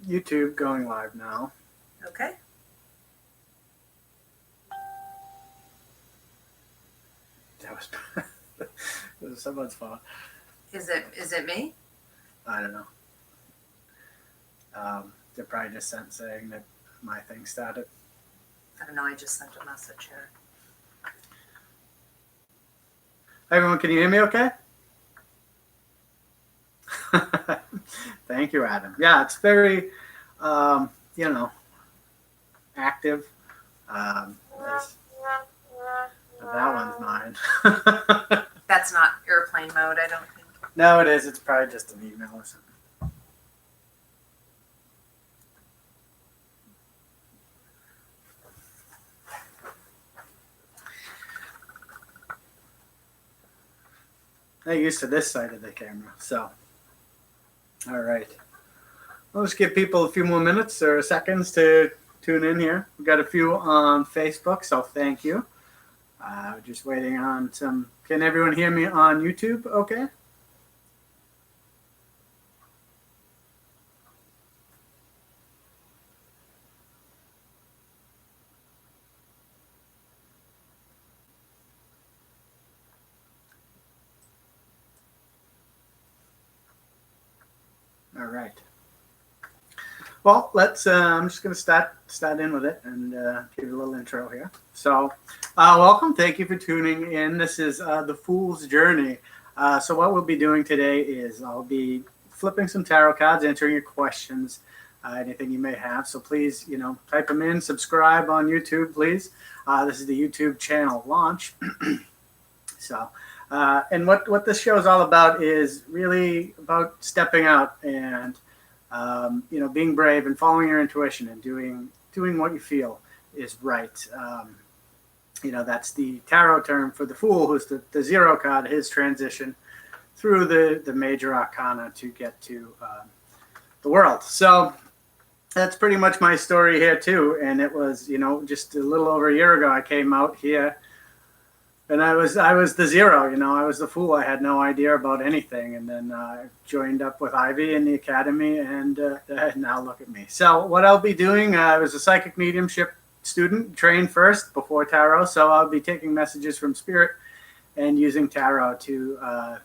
YouTube going live now. Okay. That was, it was someone's fault. Is it me? I don't know. They're probably just saying that my thing started. I don't know. I just sent a message here. Hi, everyone. Can you hear me okay? Thank you, Adam. Yeah, it's very, active. That one's mine. That's not airplane mode, I don't think. No, it is. It's probably just an email or something. I'm used to this side of the camera, so. All right. I'll just give people a few more minutes or seconds to tune in here. We've got a few on Facebook, so thank you. Just waiting on some. Can everyone hear me on YouTube okay? All right. Well, let's. I'm just going to start in with it and give you a little intro here. So, welcome. Thank you for tuning in. This is the Fool's Journey. So, what we'll be doing today is I'll be flipping some tarot cards, answering your questions, anything you may have. So, please, type them in. Subscribe on YouTube, please. This is the YouTube channel launch. So. And what this show is all about is really about stepping out and, being brave and following your intuition and doing what you feel is right. That's the tarot term for the Fool, who's the zero card, his transition through the major arcana to get to the world. So that's pretty much my story here too. And it was, just a little over a year ago, I came out here. And I was the zero, I was the Fool. I had no idea about anything. And then I joined up with Ivy in the academy, and now look at me. So what I'll be doing, I was a psychic mediumship student, trained first before tarot. So I'll be taking messages from Spirit and using tarot to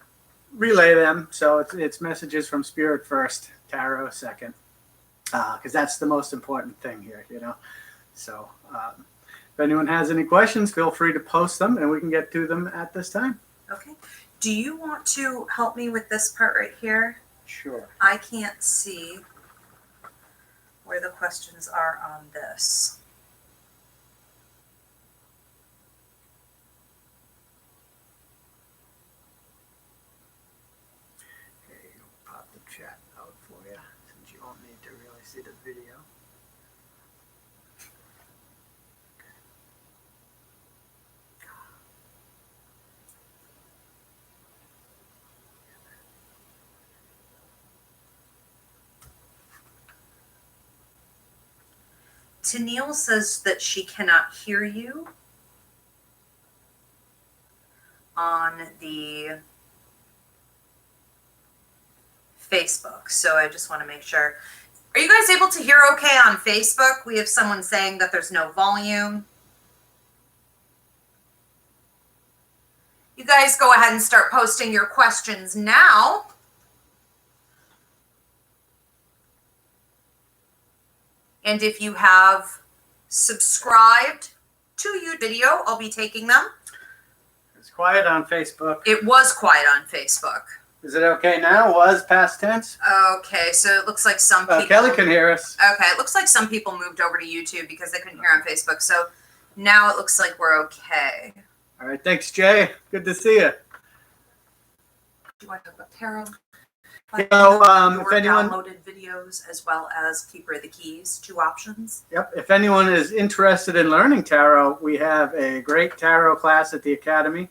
relay them. So it's messages from Spirit first, tarot second, because that's the most important thing here, So if anyone has any questions, feel free to post them, and we can get to them at this time. Okay. Do you want to help me with this part right here? Sure. I can't see where the questions are on this. Okay, I'll pop the chat out for you, since you won't need to really see the video. Tennille says that she cannot hear you on the Facebook. So I just want to make sure. Are you guys able to hear okay on Facebook? We have someone saying that there's no volume. You guys go ahead and start posting your questions now. And if you have subscribed to your video, I'll be taking them. It's quiet on Facebook. It was quiet on Facebook. Is it okay now? Was past tense? Okay, so it looks like some people... Kelly can hear us. Okay, it looks like some people moved over to YouTube because they couldn't hear on Facebook. So now it looks like we're okay. All right, thanks, Jay. Good to see you. Do you want to talk about tarot? If anyone downloaded videos as well as Keeper of the Keys, 2 options. Yep. If anyone is interested in learning tarot, we have a great tarot class at the academy.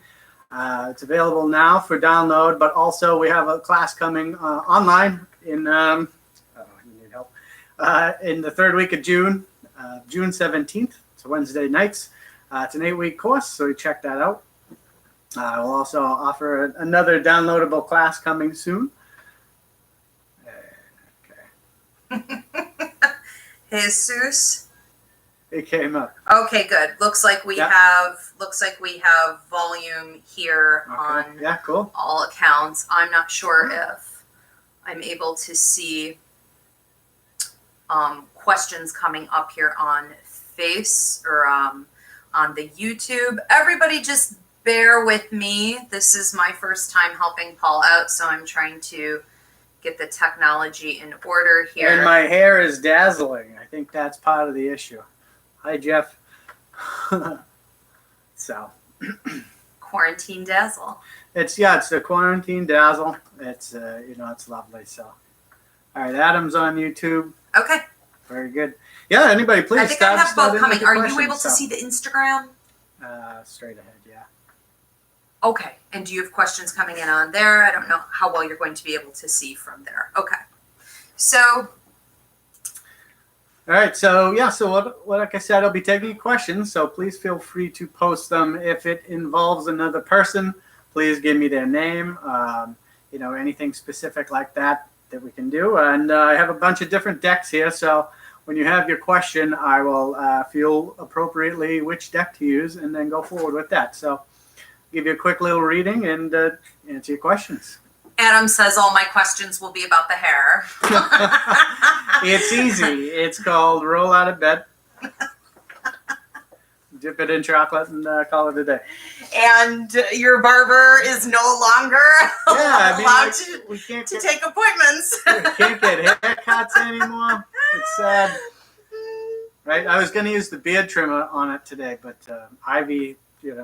It's available now for download, but also we have a class coming online in you need help in the 3rd week of June, June 17th. It's Wednesday nights. It's an 8-week course, so check that out. We'll also offer another downloadable class coming soon. Okay. Jesus. It came up. Okay, good. Looks like we have volume here on cool. all accounts. I'm not sure if I'm able to see questions coming up here on Face or on the YouTube. Everybody just bear with me. This is my first time helping Paul out, so I'm trying to get the technology in order here. And my hair is dazzling. I think that's part of the issue. Hi, Jeff. So. Quarantine dazzle. It's the quarantine dazzle. It's it's lovely. So, all right, Adam's on YouTube. Okay. Very good. Yeah, anybody, please. I think I have both coming. Are you able to see the Instagram? Straight ahead, yeah. Okay. And do you have questions coming in on there? I don't know how well you're going to be able to see from there. Okay. So. All right. So, yeah. So, what like I said, I'll be taking questions. So, please feel free to post them. If it involves another person, please give me their name. Anything specific like that we can do. And I have a bunch of different decks here. So, when you have your question, I will feel appropriately which deck to use and then go forward with that. So, give you a quick little reading and answer your questions. Adam says all my questions will be about the hair. It's easy. It's called roll out of bed, dip it in chocolate, and call it a day. And your barber is no longer allowed to take appointments. We can't get haircuts anymore. It's sad. Right? I was going to use the beard trimmer on it today, but Ivy,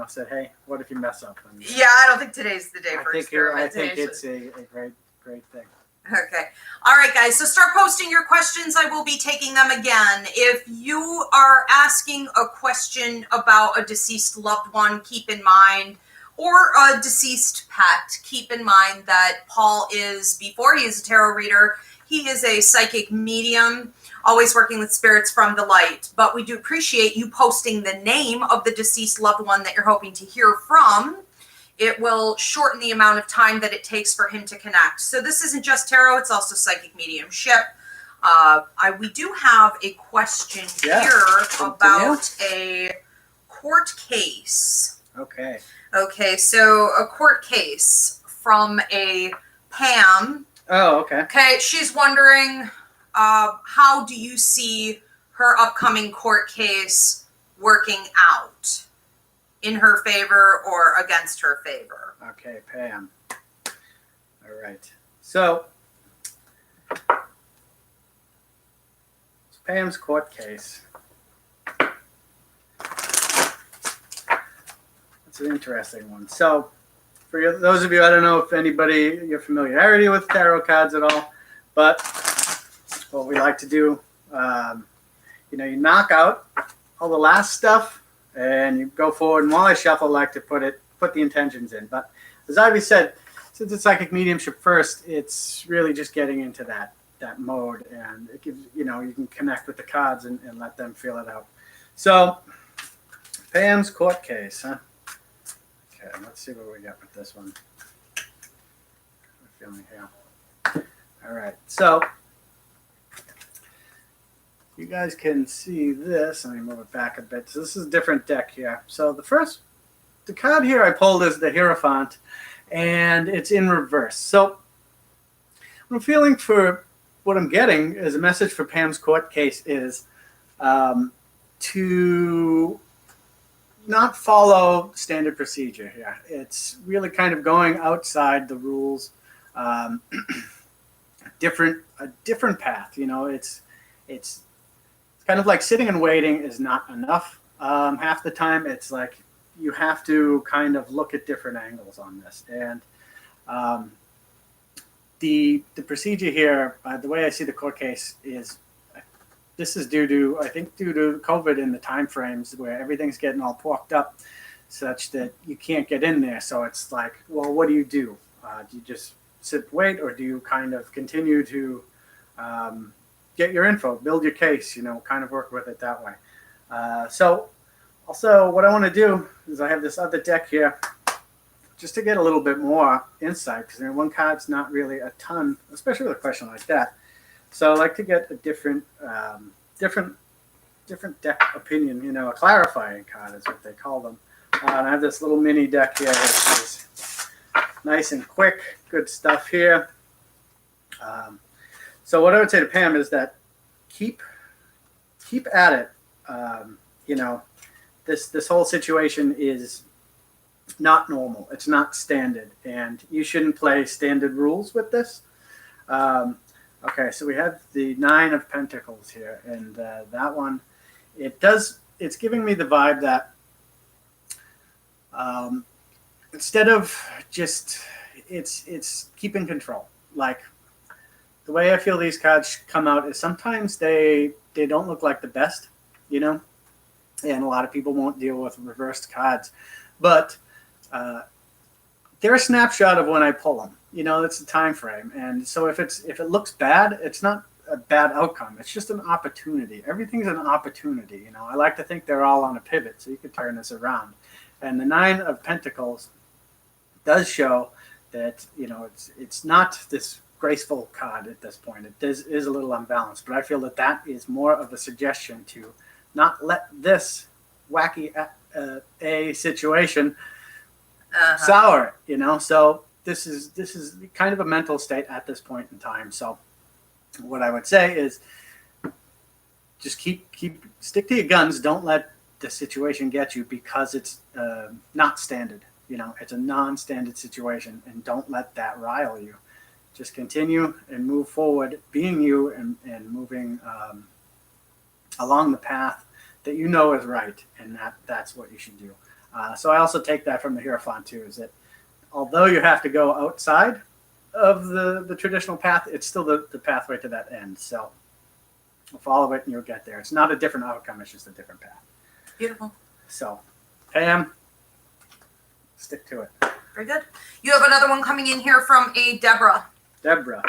said, "Hey, what if you mess up?" And, yeah, I don't think today's the day for experimentation. I think it's a great thing. Okay. All right, guys. So start posting your questions. I will be taking them again. If you are asking a question about a deceased loved one, keep in mind, or a deceased pet, keep in mind that Paul is, before he is a tarot reader, he is a psychic medium, always working with spirits from the light. But we do appreciate you posting the name of the deceased loved one that you're hoping to hear from. It will shorten the amount of time that it takes for him to connect. So this isn't just tarot, it's also psychic mediumship. We do have a question here about a court case. Okay. Okay, so a court case from a Pam. Oh, okay. Okay, she's wondering, how do you see her upcoming court case working out? In her favor or against her favor? Okay, Pam. All right. So, it's Pam's court case. It's an interesting one. So, for those of you, I don't know if your familiarity with tarot cards at all, but what we like to do, you knock out all the last stuff, and you go forward. And while I shuffle, I like to put the intentions in. But as Ivy said, since it's psychic mediumship first, it's really just getting into that mode, and it gives you can connect with the cards and let them feel it out. So, Pam's court case, huh? Okay, let's see what we got with this one. I'm feeling here. All right, so. You guys can see this. Let me move it back a bit. So this is a different deck here. So the card here I pulled is the Hierophant, and it's in reverse. So what I'm feeling for what I'm getting as a message for Pam's court case is to not follow standard procedure here. It's really kind of going outside the rules, a different path. It's kind of like sitting and waiting is not enough. Half the time, it's like you have to kind of look at different angles on this. And the procedure here, the way I see the court case is, this is due to COVID and the time frames where everything's getting all porked up, such that you can't get in there. So it's like, well, what do you do? Do you just sit, wait, or do you kind of continue to get your info, build your case, kind of work with it that way. So also what I want to do is I have this other deck here just to get a little bit more insight, because one card's not really a ton, especially with a question like that. So I like to get a different different deck opinion, a clarifying card is what they call them. And I have this little mini deck here, which is nice and quick, good stuff here. So what I would say to Pam is that keep at it. This whole situation is not normal. It's not standard, and you shouldn't play standard rules with this. Okay, so we have the 9 of Pentacles here, and that one, it's giving me the vibe that instead of just, it's keeping control. Like, the way I feel these cards come out is sometimes they don't look like the best, and a lot of people won't deal with reversed cards, but they're a snapshot of when I pull them. It's a time frame, and so if it looks bad, it's not a bad outcome. It's just an opportunity. Everything's an opportunity. I like to think they're all on a pivot, so you could turn this around. And the 9 of Pentacles does show that it's not this graceful card at this point. It is a little unbalanced, but I feel that is more of a suggestion to not let this wacky a situation sour it. So this is kind of a mental state at this point in time. So what I would say is just stick to your guns. Don't let the situation get you, because it's not standard. It's a non-standard situation, and don't let that rile you. Just continue and move forward, being you, and moving along the path that is right, and that's what you should do. So I also take that from the Hierophant too, is that although you have to go outside of the traditional path, it's still the pathway to that end. So follow it and you'll get there. It's not a different outcome, it's just a different path. Beautiful. So, Pam, stick to it. Very good. You have another one coming in here from a Deborah. Deborah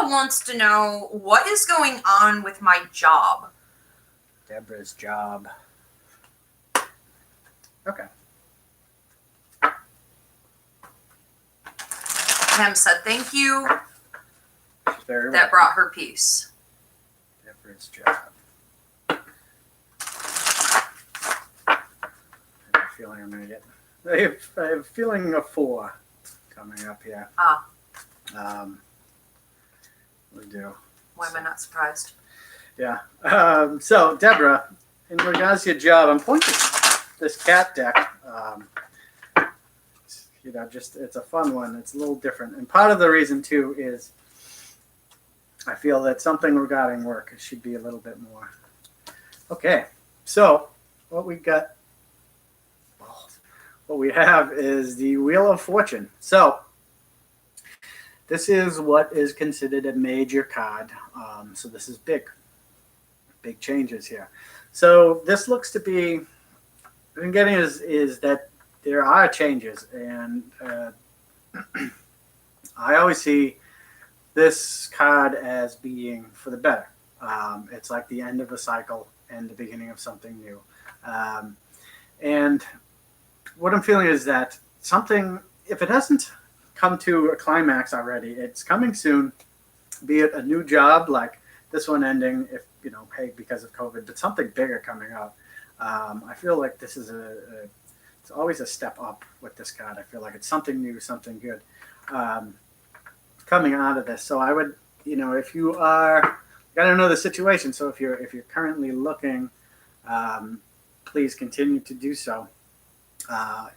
wants to know, what is going on with my job? Deborah's job. Okay. Pam said thank you. She's very that brought her peace. Deborah's job. I have a feeling I'm going to get... I have a feeling of 4 coming up here. We do. Why am I not surprised? Yeah. So, Deborah, in regards to your job, I'm pointing this cat deck. It's a fun one. It's a little different. And part of the reason, too, is I feel that something regarding work should be a little bit more. Okay. So, what we have is the Wheel of Fortune. So, this is what is considered a major card. So this is big changes here. So this looks to be, what I'm getting is that there are changes, and I always see this card as being for the better. It's like the end of a cycle and the beginning of something new. And what I'm feeling is that something, if it hasn't come to a climax already, it's coming soon, be it a new job like this one ending, if hey, because of COVID, but something bigger coming up. I feel like this is it's always a step up with this card. I feel like it's something new, something good coming out of this. So I would, if you are, got to know the situation. So if you're currently looking, please continue to do so.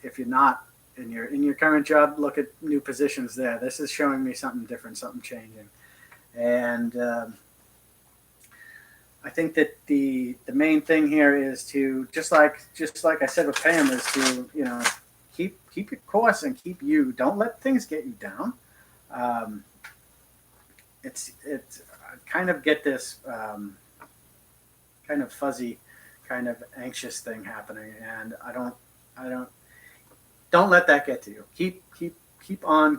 If you're not, and you're in your current job, look at new positions there. This is showing me something different, something changing. And I think that the main thing here is to, just like I said with Pam, is to, keep your course and keep you. Don't let things get you down. It's I kind of get this kind of fuzzy, kind of anxious thing happening, and I don't let that get to you. Keep on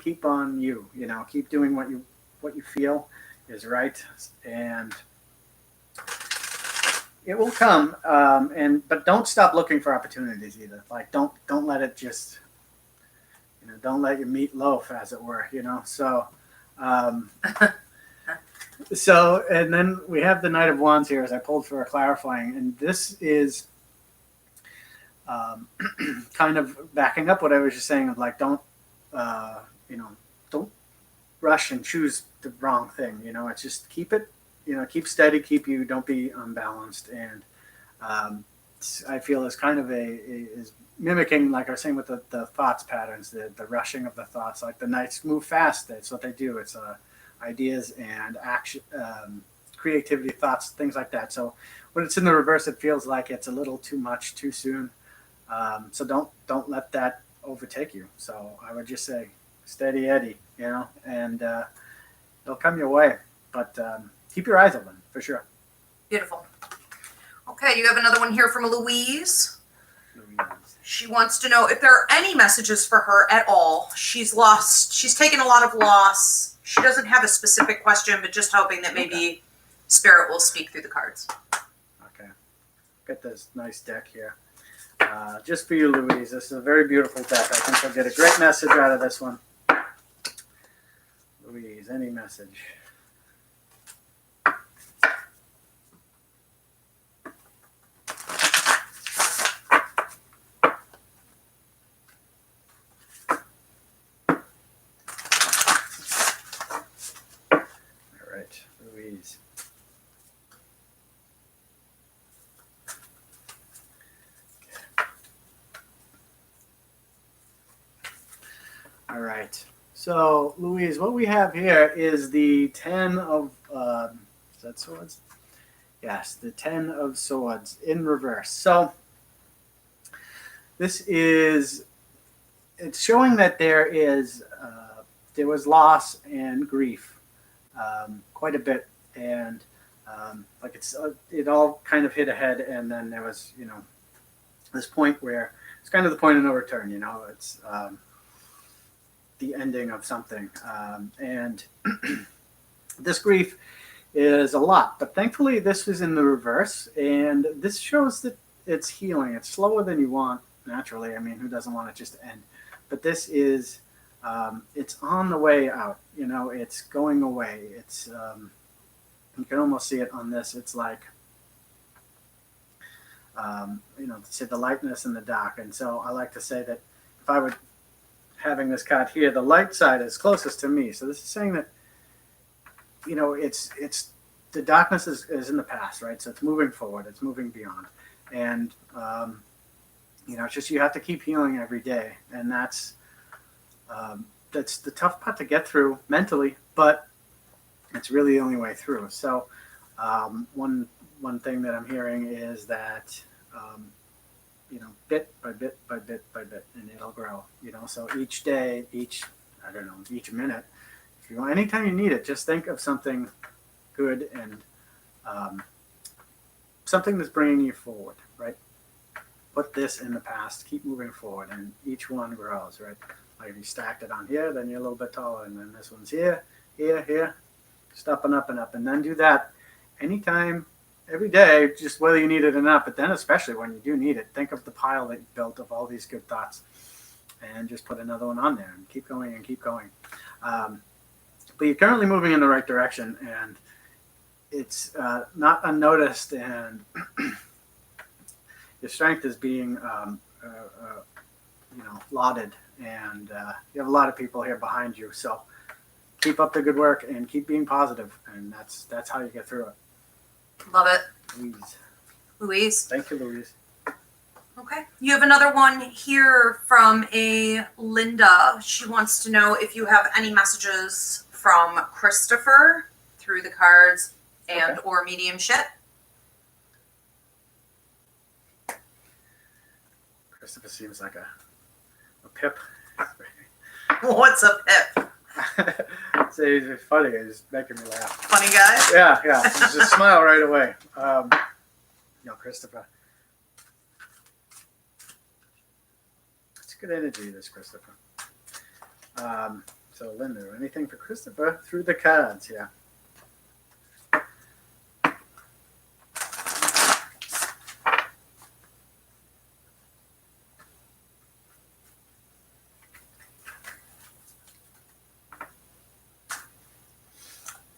you. Keep doing what you feel is right, and it will come. But don't stop looking for opportunities either. Like don't let it just, don't let your meat loaf, as it were. So So, and then we have the Knight of Wands here as I pulled for a clarifying, and this is um, kind of backing up what I was just saying of like, don't, don't rush and choose the wrong thing. It's just keep it, keep steady, don't be unbalanced. And I feel is kind of is mimicking, like I was saying with the thoughts patterns, the rushing of the thoughts, like the knights move fast. That's what they do. It's ideas and action, creativity, thoughts, things like that. So when it's in the reverse, it feels like it's a little too much too soon. So don't let that overtake you. So I would just say steady Eddie, and it'll come your way. But keep your eyes open for sure. Beautiful. Okay, you have another one here from Louise. She wants to know if there are any messages for her at all. She's taken a lot of loss. She doesn't have a specific question, but just hoping that maybe Spirit will speak through the cards. Okay. Got this nice deck here. Just for you, Louise. This is a very beautiful deck. I think I'll get a great message out of this one. Louise, any message? Louise. All right. So, Louise, what we have here is the 10 of, is that swords? Yes, the 10 of swords in reverse. So, it's showing that there was loss and grief, quite a bit. And it all kind of hit ahead. And then there was, this point where it's kind of the point of no return, it's, the ending of something. And this grief is a lot, but thankfully this was in the reverse, and this shows that it's healing. It's slower than you want naturally. I mean, who doesn't want it just to end? But this is, it's on the way out, it's going away. It's, you can almost see it on this. It's like, say the lightness and the dark. And so I like to say that if I would, having this card here, the light side is closest to me. So this is saying that, it's the darkness is in the past, right? So it's moving forward, it's moving beyond. And, it's just, you have to keep healing every day. And that's the tough part to get through mentally, but it's really the only way through. So one thing that I'm hearing is that, bit by bit by bit by bit, and it'll grow, so each day, each minute, if you want, anytime you need it, just think of something good and something that's bringing you forward, right? Put this in the past, keep moving forward, and each one grows, right? Like if you stacked it on here, then you're a little bit taller, and then this one's here, just up and up and up, and then do that anytime, every day, just whether you need it or not. But then especially when you do need it, think of the pile that you built of all these good thoughts, and just put another one on there and keep going and keep going. But you're currently moving in the right direction, and it's not unnoticed, and your strength is being lauded, and you have a lot of people here behind you. So keep up the good work and keep being positive, and that's how you get through it. Love it. Louise. Thank you, Louise. Okay. You have another one here from a Linda. She wants to know if you have any messages from Christopher through the cards and or mediumship. Christopher seems like a pip. What's a pip? It's funny. He's making me laugh. Funny guy? Yeah. Just smile right away. Christopher. It's good energy, this Christopher. So, Linda, anything for Christopher through the cards? Yeah.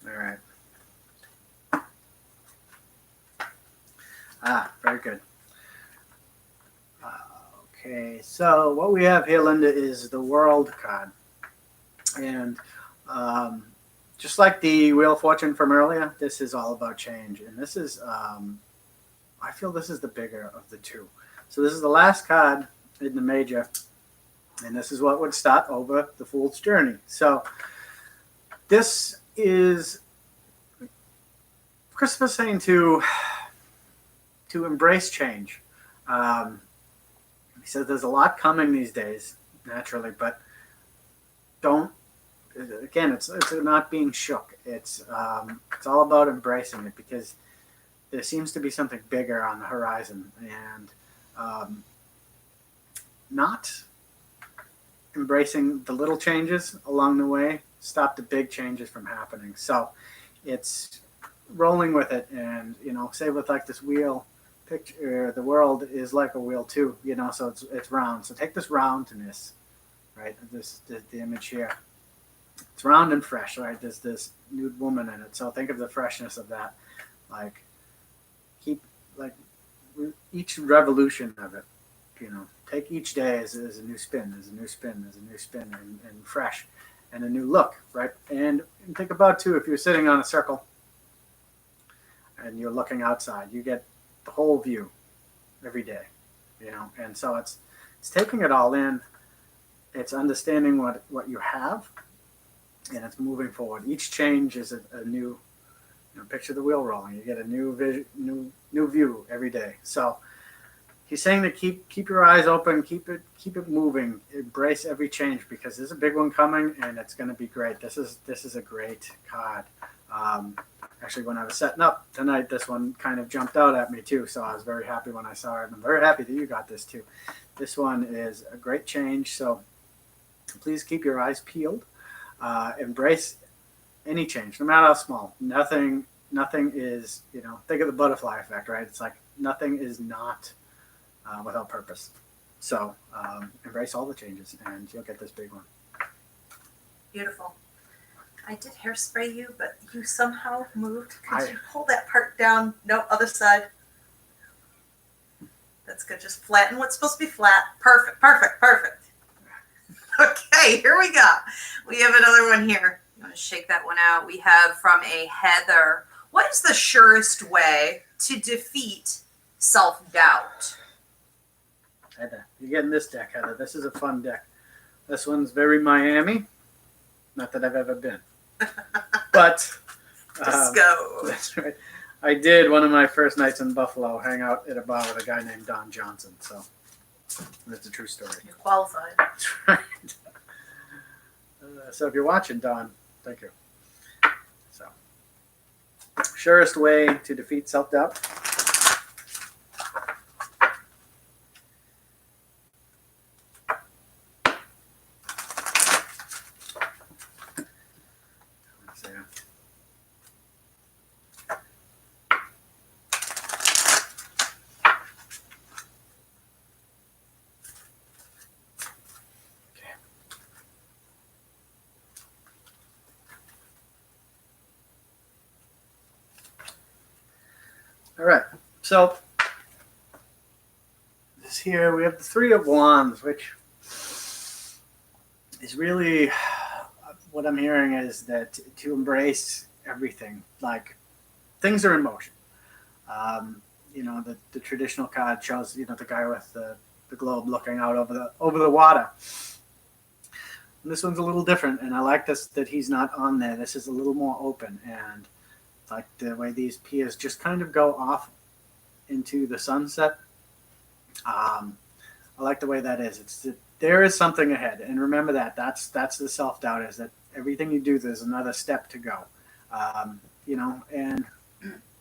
All right. Very good. Okay, so what we have here, Linda, is the World card. And just like the Wheel of Fortune from earlier, this is all about change. And this is, I feel this is the bigger of the two. So this is the last card in the major. And this is what would start over the Fool's Journey. So this is Christopher saying to embrace change. He says there's a lot coming these days, naturally, but don't. Again, it's not being shook. It's all about embracing it, because there seems to be something bigger on the horizon, and not embracing the little changes along the way stop the big changes from happening. So it's rolling with it, and say with like this wheel picture, the world is like a wheel too, so it's round. So take this roundness, right? The image here. It's round and fresh, right? There's this nude woman in it. So think of the freshness of that. Like keep each revolution of it, take each day as a new spin, as a new spin, as a new spin, and fresh, and a new look, right? And think about too, if you're sitting on a circle and you're looking outside, you get the whole view every day, and so it's taking it all in. It's understanding what you have, and it's moving forward. Each change is a new, picture the wheel rolling. You get a new vision, new view every day. So he's saying to keep your eyes open, keep it moving, embrace every change, because there's a big one coming, and it's going to be great. This is a great card. Actually, when I was setting up tonight, this one kind of jumped out at me too, so I was very happy when I saw it, and I'm very happy that you got this too. This one is a great change, so please keep your eyes peeled. Embrace any change, no matter how small. Nothing is, think of the butterfly effect, right? It's like nothing is not without purpose. So embrace all the changes, and you'll get this big one. Beautiful. I did hairspray you, but you somehow moved. Could you pull that part down? No, other side. That's good. Just flatten what's supposed to be flat. Perfect, perfect, perfect. Okay, here we go. We have another one here. I'm going to shake that one out. We have from a Heather. What is the surest way to defeat self-doubt? Heather, you're getting this deck, Heather. This is a fun deck. This one's very Miami. Not that I've ever been. But Let's go. That's right. I did one of my first nights in Buffalo hang out at a bar with a guy named Don Johnson. So that's a true story. You're qualified. That's right. So if you're watching, Don, thank you. So, surest way to defeat self-doubt. All right, so this here we have the Three of Wands, which is really what I'm hearing is that to embrace everything, like things are in motion. The traditional card shows the guy with the globe looking out over the water. And this one's a little different, and I like this that he's not on there. This is a little more open, and like the way these piers just kind of go off into the sunset. I like the way that is. There is something ahead, and remember that's the self-doubt, is that everything you do, there's another step to go. And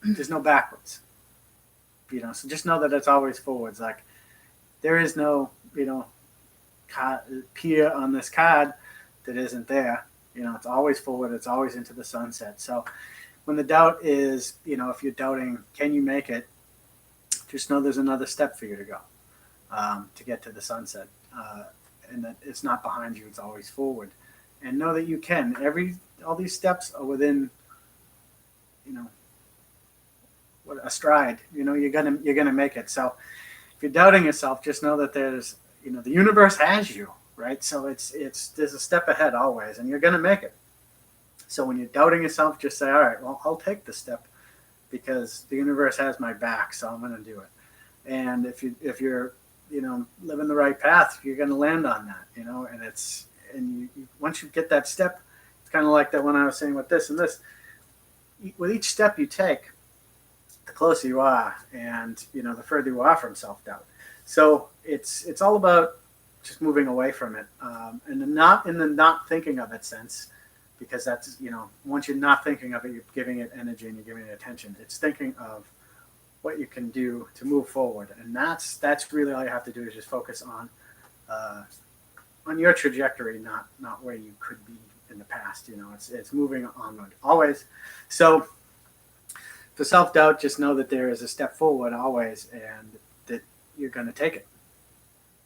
there's no backwards. So just know that it's always forwards. Like there is no pier on this card that isn't there. It's always forward. It's always into the sunset. So when the doubt is, if you're doubting, can you make it? Just know there's another step for you to go to get to the sunset, and that it's not behind you; it's always forward. And know that you can. All these steps are within, a stride. You're gonna make it. So if you're doubting yourself, just know that there's, the universe has you, right? So there's a step ahead always, and you're gonna make it. So when you're doubting yourself, just say, all right, well, I'll take the step because the universe has my back, so I'm gonna do it. And if you're living the right path, you're gonna land on that, and once you get that step, it's kind of like that when I was saying with this and this. With each step you take, the closer you are, and the further you are from self-doubt. So it's all about just moving away from it, and not in the not thinking of it sense, because that's once you're not thinking of it, you're giving it energy and you're giving it attention. It's thinking of what you can do to move forward, and that's really all you have to do is just focus on your trajectory, not where you could be in the past. It's moving onward always. So for self-doubt, just know that there is a step forward always, and that you're going to take it,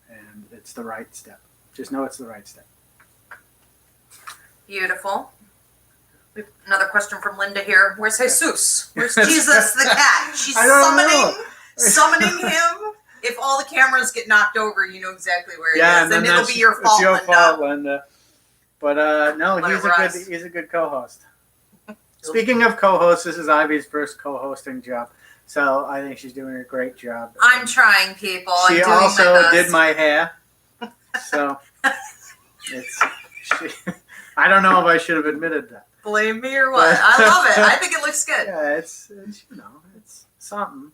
and it's the right step. Just know it's the right step. Beautiful. We have another question from Linda here. Where's Jesus? Where's Jesus the cat? She's summoning him. If all the cameras get knocked over, you know exactly where he is, and it'll be your fault, Linda. It's your fault, Linda. Linda. But no, he's a good co-host. Speaking of co-hosts, this is Ivy's first co-hosting job, so I think she's doing a great job. I'm trying, people. She also did my hair, so I don't know if I should have admitted that. Blame me or what? I love it. I think it looks good. Yeah, it's something.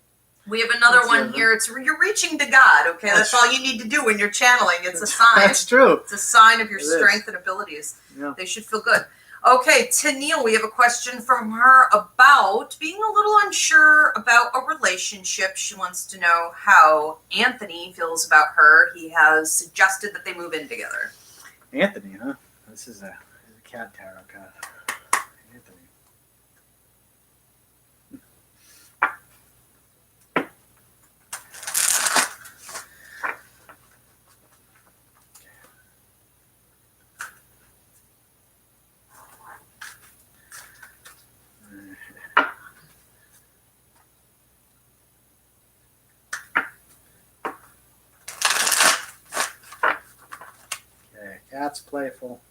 We have another one here. You're reaching to God, okay? That's all you need to do when you're channeling. It's a sign. That's true. It's a sign of your strength and abilities. Yeah. They should feel good. Okay, Tennille, we have a question from her about being a little unsure about a relationship. She wants to know how Anthony feels about her. He has suggested that they move in together. Anthony, huh? This is a cat tarot card. Anthony. Cat's playful.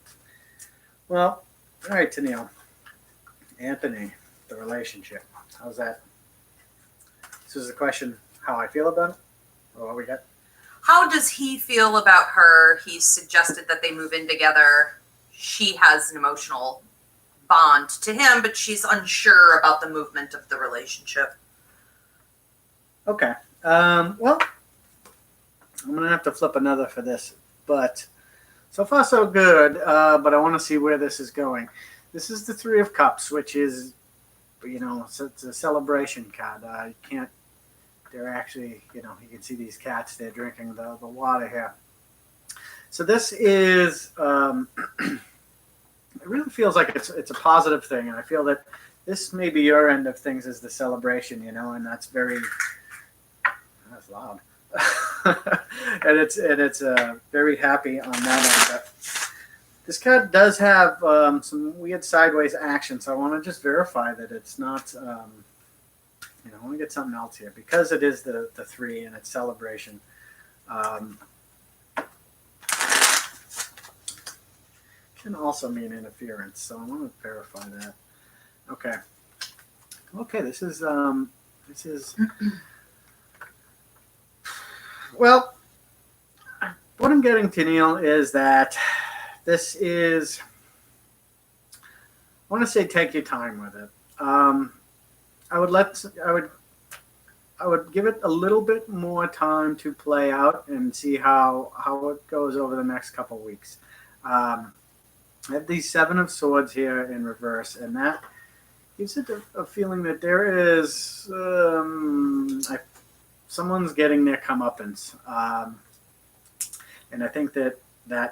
Well, all right, Tennille. Anthony, the relationship. How's that? This is the question, how I feel about it? Or what we got? How does he feel about her? He suggested that they move in together. She has an emotional bond to him, but she's unsure about the movement of the relationship. Okay. Well, I'm going to have to flip another for this, but so far so good, but I want to see where this is going. This is the Three of Cups, which is, it's a celebration card. You can't, they're actually, you can see these cats, they're drinking the water here. So this is, it really feels like it's a positive thing, and I feel that this may be your end of things as the celebration, and that's loud. and it's very happy on that end. But this card does have some weird sideways action, so I want to just verify that it's not. I want to get something else here because it is the three and it's celebration. Can also mean interference, so I want to verify that. Okay. This is. Well, what I'm getting, Tennille, is that this is, I want to say take your time with it. I would give it a little bit more time to play out and see how it goes over the next couple of weeks. I have these Seven of Swords here in reverse, and that gives it a feeling that there is, someone's getting their comeuppance, and I think that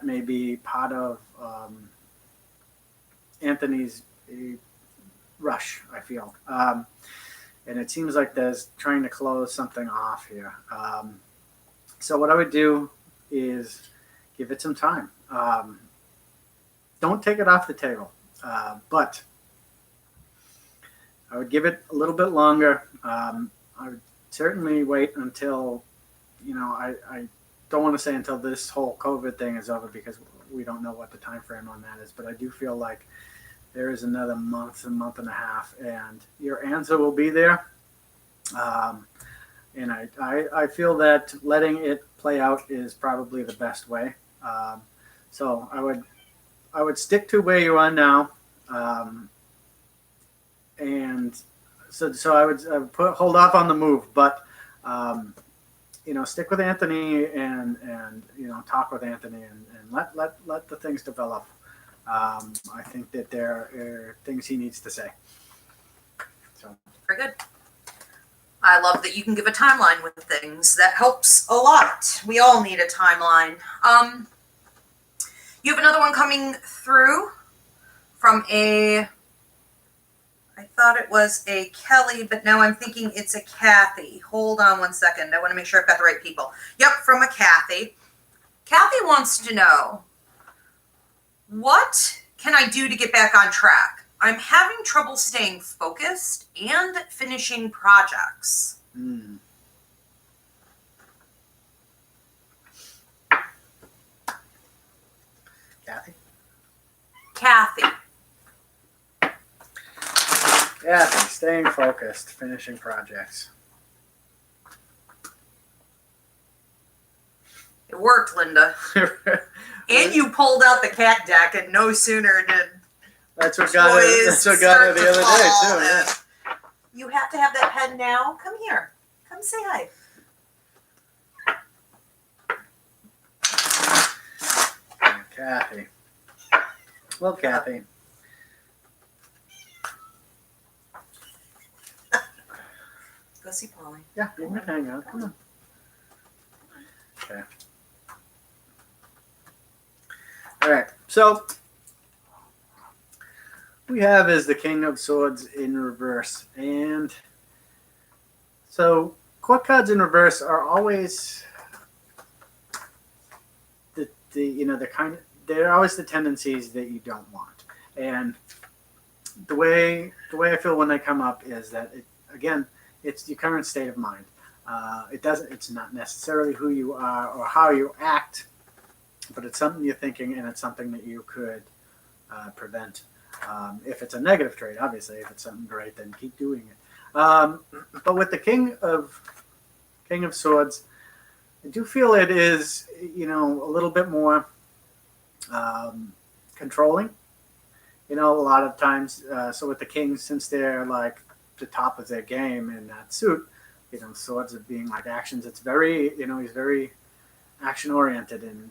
may be part of Anthony's rush, I feel, and it seems like there's trying to close something off here. So what I would do is give it some time. Don't take it off the table, but I would give it a little bit longer. I would certainly wait until, I don't want to say until this whole COVID thing is over, because we don't know what the time frame on that is. But I do feel like there is another month, a month and a half, and your answer will be there. And I feel that letting it play out is probably the best way. So I would stick to where you are now. And so I would hold off on the move, but stick with Anthony and talk with Anthony and let the things develop. I think that there are things he needs to say. So very good. I love that you can give a timeline with things. That helps a lot. We all need a timeline. You have another one coming through from I thought it was a Kelly, but now I'm thinking it's a Kathy. Hold on one second. I want to make sure I've got the right people. Yep, from a Kathy. Kathy wants to know, what can I do to get back on track? I'm having trouble staying focused and finishing projects. Kathy. Kathy, staying focused, finishing projects. It worked, Linda. And you pulled out the cat deck, and no sooner did that's what got it. That's what got it the other day too. Yeah. You have to have that pen now. Come here. Come say hi. Kathy. Well, Kathy. Go see Polly. Yeah, you can hang out. Come on. Okay. All right. So we have is the King of Swords in reverse, and so court cards in reverse are always they're always the tendencies that you don't want. And the way I feel when they come up is that it's your current state of mind. It's not necessarily who you are or how you act, but it's something you're thinking, and it's something that you could prevent. If it's a negative trait, obviously. If it's something great, then keep doing it. But with the King of Swords, I do feel it is, a little bit more controlling. A lot of times, so with the Kings, since they're like the top of their game in that suit, Swords of being like actions, it's very, he's very action oriented and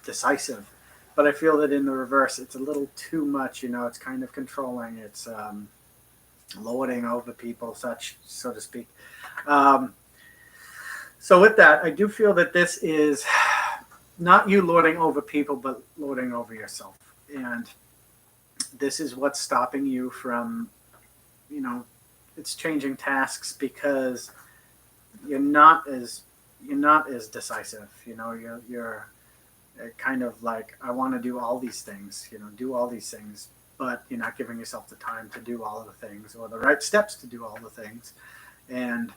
decisive. But I feel that in the reverse, it's a little too much. It's kind of controlling. It's lording over people, so to speak. So with that, I do feel that this is not you lording over people, but lording over yourself. And this is what's stopping you from, it's changing tasks, because you're not as decisive. You're kind of like, I want to do all these things, but you're not giving yourself the time to do all of the things, or the right steps to do all the things. And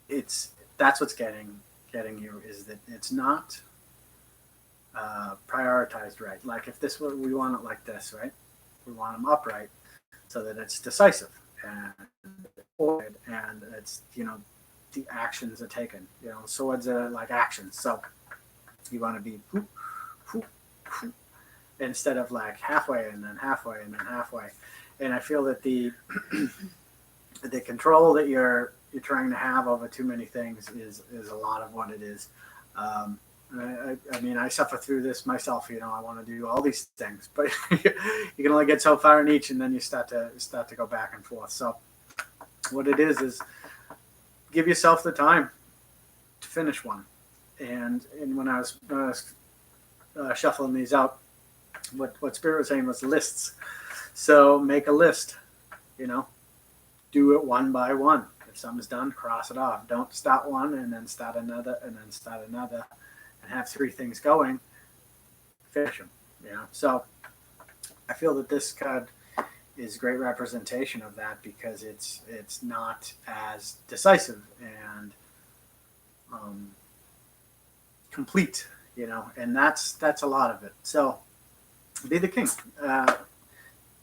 that's what's getting you, is that it's not prioritized right. Like, if we want it like this, right? We want them upright so that it's decisive and it's, the actions are taken. Swords are like actions. So you want to be whoop, whoop, whoop, instead of like halfway and then halfway and then halfway. And I feel that the control that you're trying to have over too many things is a lot of what it is. I mean, I suffer through this myself. I want to do all these things, but you can only get so far in each, and then you start to go back and forth. So what it is give yourself the time to finish one. And when I was shuffling these out, what Spirit was saying was lists. So make a list. Do it one by one. If something's done, cross it off. Don't start one and then start another and then start another, and have 3 things going. Finish them. So I feel that this card is great representation of that, because it's not as decisive and complete, and that's a lot of it. So be the king.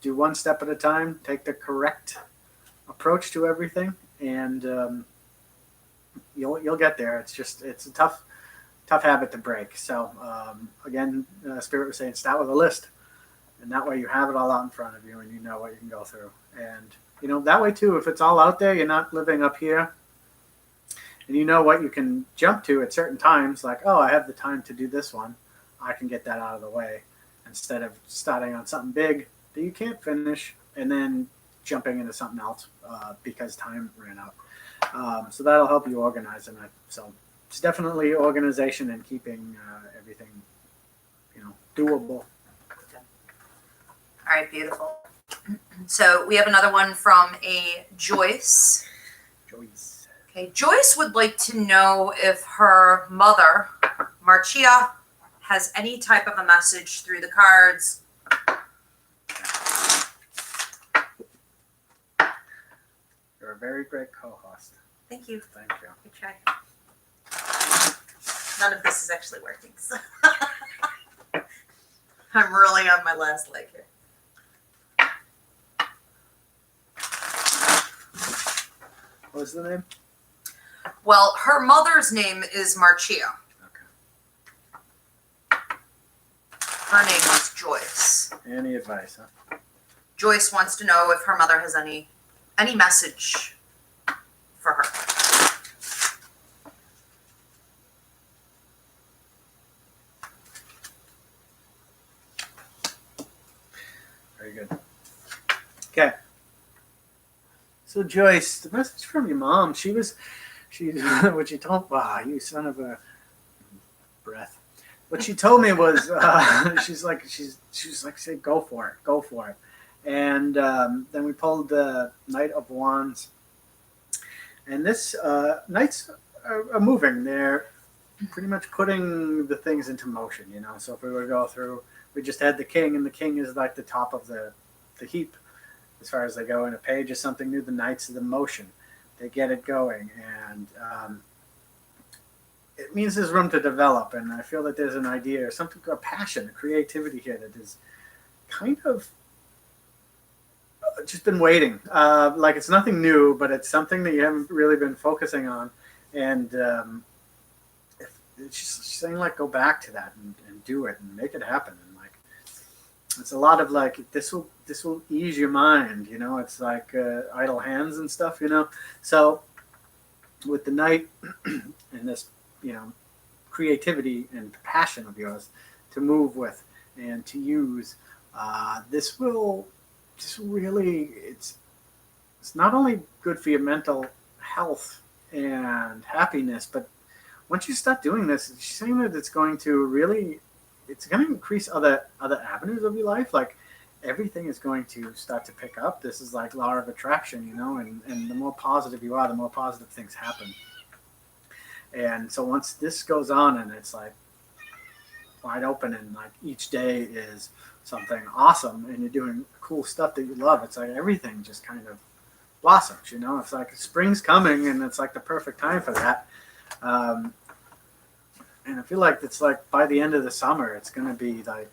Do one step at a time. Take the correct approach to everything, and you'll get there. It's a tough habit to break. So again, Spirit was saying, start with a list, and that way you have it all out in front of you, and you know what you can go through. And that way too, if it's all out there, you're not living up here, and you know what you can jump to at certain times. Like, oh, I have the time to do this one. I can get that out of the way, instead of starting on something big that you can't finish and then jumping into something else because time ran out. So that'll help you organize. And so it's definitely organization and keeping everything, doable. All right, beautiful. So we have another one from a Joyce. Okay, Joyce would like to know if her mother, Marcia, has any type of a message through the cards. You're a very great co-host. Thank you. Thank you. Good try. None of this is actually working, so I'm really on my last leg here. What was the name? Well, her mother's name is Marcia. Okay. Her name is Joyce. Any advice, huh? Joyce wants to know if her mother has any message for her. Very good. Okay. So Joyce, the message from your mom, she what she told, wow, you son of a breath. What she told me was, she's like, say, go for it. And then we pulled the Knight of Wands, and this knights are moving. They're pretty much putting the things into motion, So if we were to go through, we just had the king, and the king is like the top of the heap as far as they go in a page or something new. The knights are the motion. They get it going, and it means there's room to develop. And I feel that there's an idea, or something, a passion, a creativity here that is kind of just been waiting. Like it's nothing new, but it's something that you haven't really been focusing on. And it's just saying, like, go back to that and do it and make it happen. And like, it's a lot of like, this will ease your mind, It's like idle hands and stuff, So with the knight and this, creativity and passion of yours to move with and to use, this will really, it's not only good for your mental health and happiness, but once you start doing this, she's saying that it's going to increase other avenues of your life. Like everything is going to start to pick up. This is like law of attraction, and the more positive you are, the more positive things happen. And so once this goes on and it's like wide open, and like each day is something awesome, and you're doing cool stuff that you love, it's like everything just kind of blossoms, It's like spring's coming, and it's like the perfect time for that. And I feel like it's like by the end of the summer, it's going to be like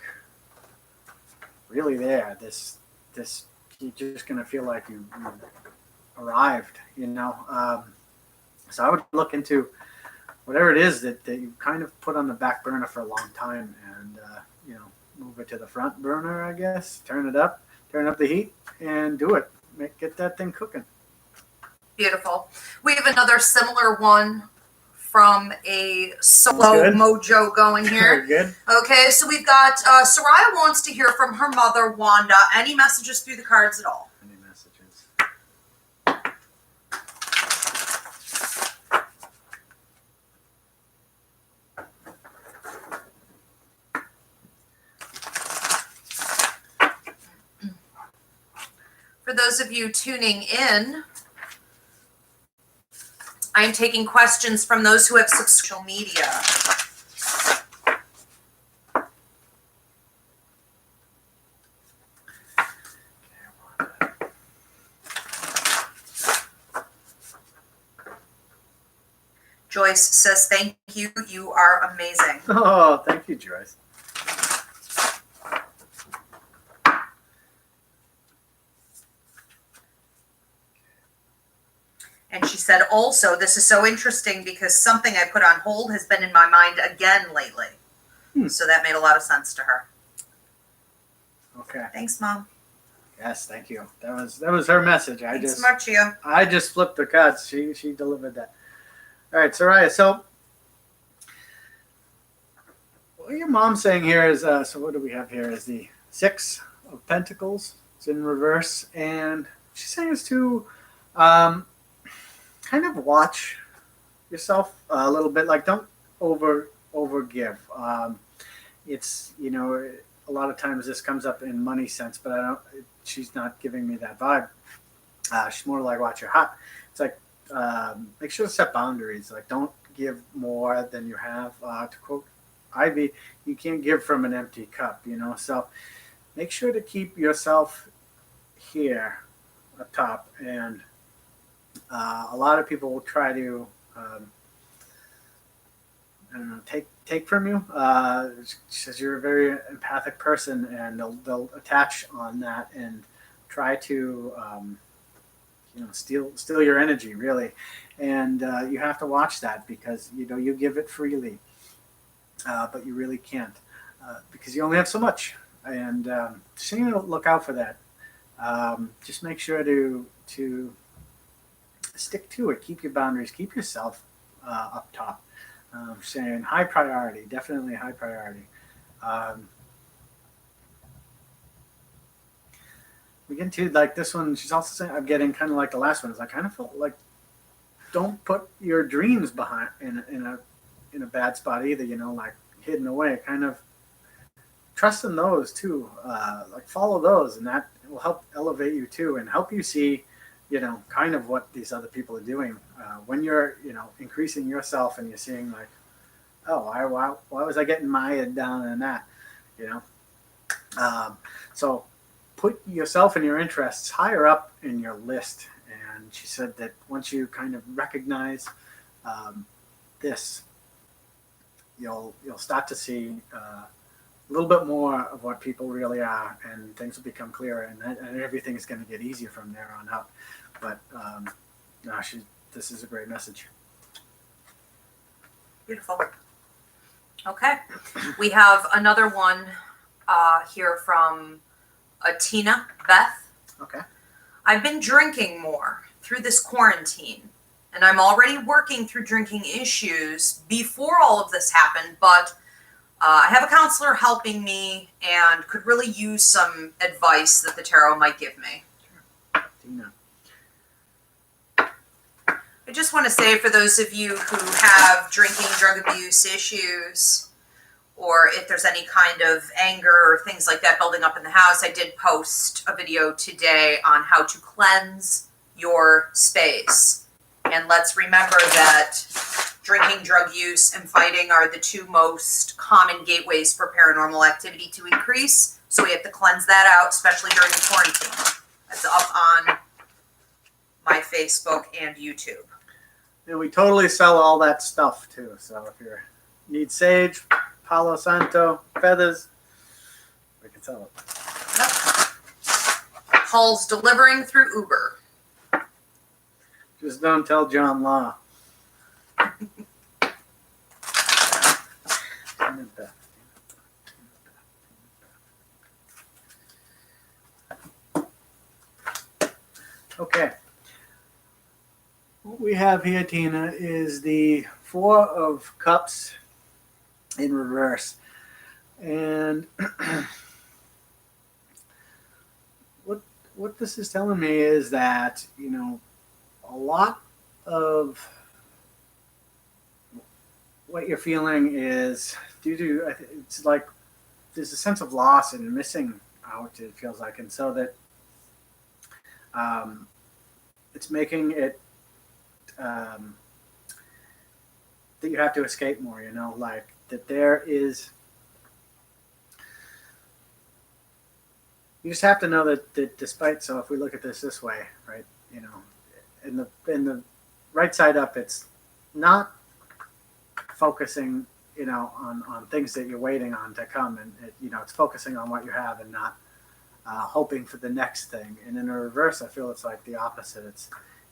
really there. This you're just going to feel like you arrived, So I would look into whatever it is that you kind of put on the back burner for a long time, and move it to the front burner, I guess. Turn up the heat, and do it. Get that thing cooking. Beautiful. We have another similar one from a Slow Mojo going here. Very good. Okay, so we've got Soraya wants to hear from her mother, Wanda. Any messages through the cards at all? Any messages? For those of you tuning in, I'm taking questions from those who have social media. Okay, Joyce says, thank you. You are amazing. Oh, thank you, Joyce. And she said, also, this is so interesting because something I put on hold has been in my mind again lately. So that made a lot of sense to her. Okay. Thanks, Mom. Yes, thank you. That was her message. Thanks, Marcia. I just flipped the cards. She delivered that. All right, Soraya. So what your mom's saying here is so what do we have here is the Six of Pentacles. It's in reverse, and she's saying is to kind of watch yourself a little bit. Like don't over give. It's a lot of times this comes up in money sense, but I don't. She's not giving me that vibe. She's more like watch your heart. It's like make sure to set boundaries. Like don't give more than you have. To quote Ivy, you can't give from an empty cup. So make sure to keep yourself here up top. And a lot of people will try to I don't know, take from you. She says you're a very empathic person, and they'll attach on that and try to steal your energy, really. And you have to watch that because you give it freely, but you really can't because you only have so much. And just look out for that. Just make sure to stick to it. Keep your boundaries. Keep yourself up top. Saying high priority, definitely high priority. We get to like this one. She's also saying I'm getting kind of like the last one. Is I kind of felt like don't put your dreams behind in a bad spot either. Like hidden away. Kind of trust in those too. Like follow those, and that will help elevate you too, and help you see kind of what these other people are doing. When you're, increasing yourself and you're seeing like, oh, why was I getting my head down in that, So put yourself and your interests higher up in your list. And she said that once you kind of recognize this, you'll start to see a little bit more of what people really are, and things will become clearer, and everything is going to get easier from there on out. But this is a great message. Beautiful. Okay. We have another one here from Tina Beth. Okay. I've been drinking more through this quarantine, and I'm already working through drinking issues before all of this happened, but I have a counselor helping me and could really use some advice that the tarot might give me. Sure. Tina. I just want to say for those of you who have drinking, drug abuse issues, or if there's any kind of anger or things like that building up in the house, I did post a video today on how to cleanse your space. And let's remember that drinking, drug use, and fighting are the two most common gateways for paranormal activity to increase. So we have to cleanse that out, especially during the quarantine. That's up on my Facebook and YouTube. And we totally sell all that stuff too. So if you need sage, Palo Santo, feathers, we can sell it. Yep. Paul's delivering through Uber. Just don't tell John Law. Okay. What we have here, Tina, is the Four of Cups in reverse. And what this is telling me is that, a lot of what you're feeling is due to, it's like there's a sense of loss and missing out, it feels like. And so that it's making it that you have to escape more, like that there is, you just have to know that despite, so if we look at this way, right, in the right side up, it's not focusing, on things that you're waiting on to come, and it's focusing on what you have and not hoping for the next thing. And in the reverse, I feel it's like the opposite.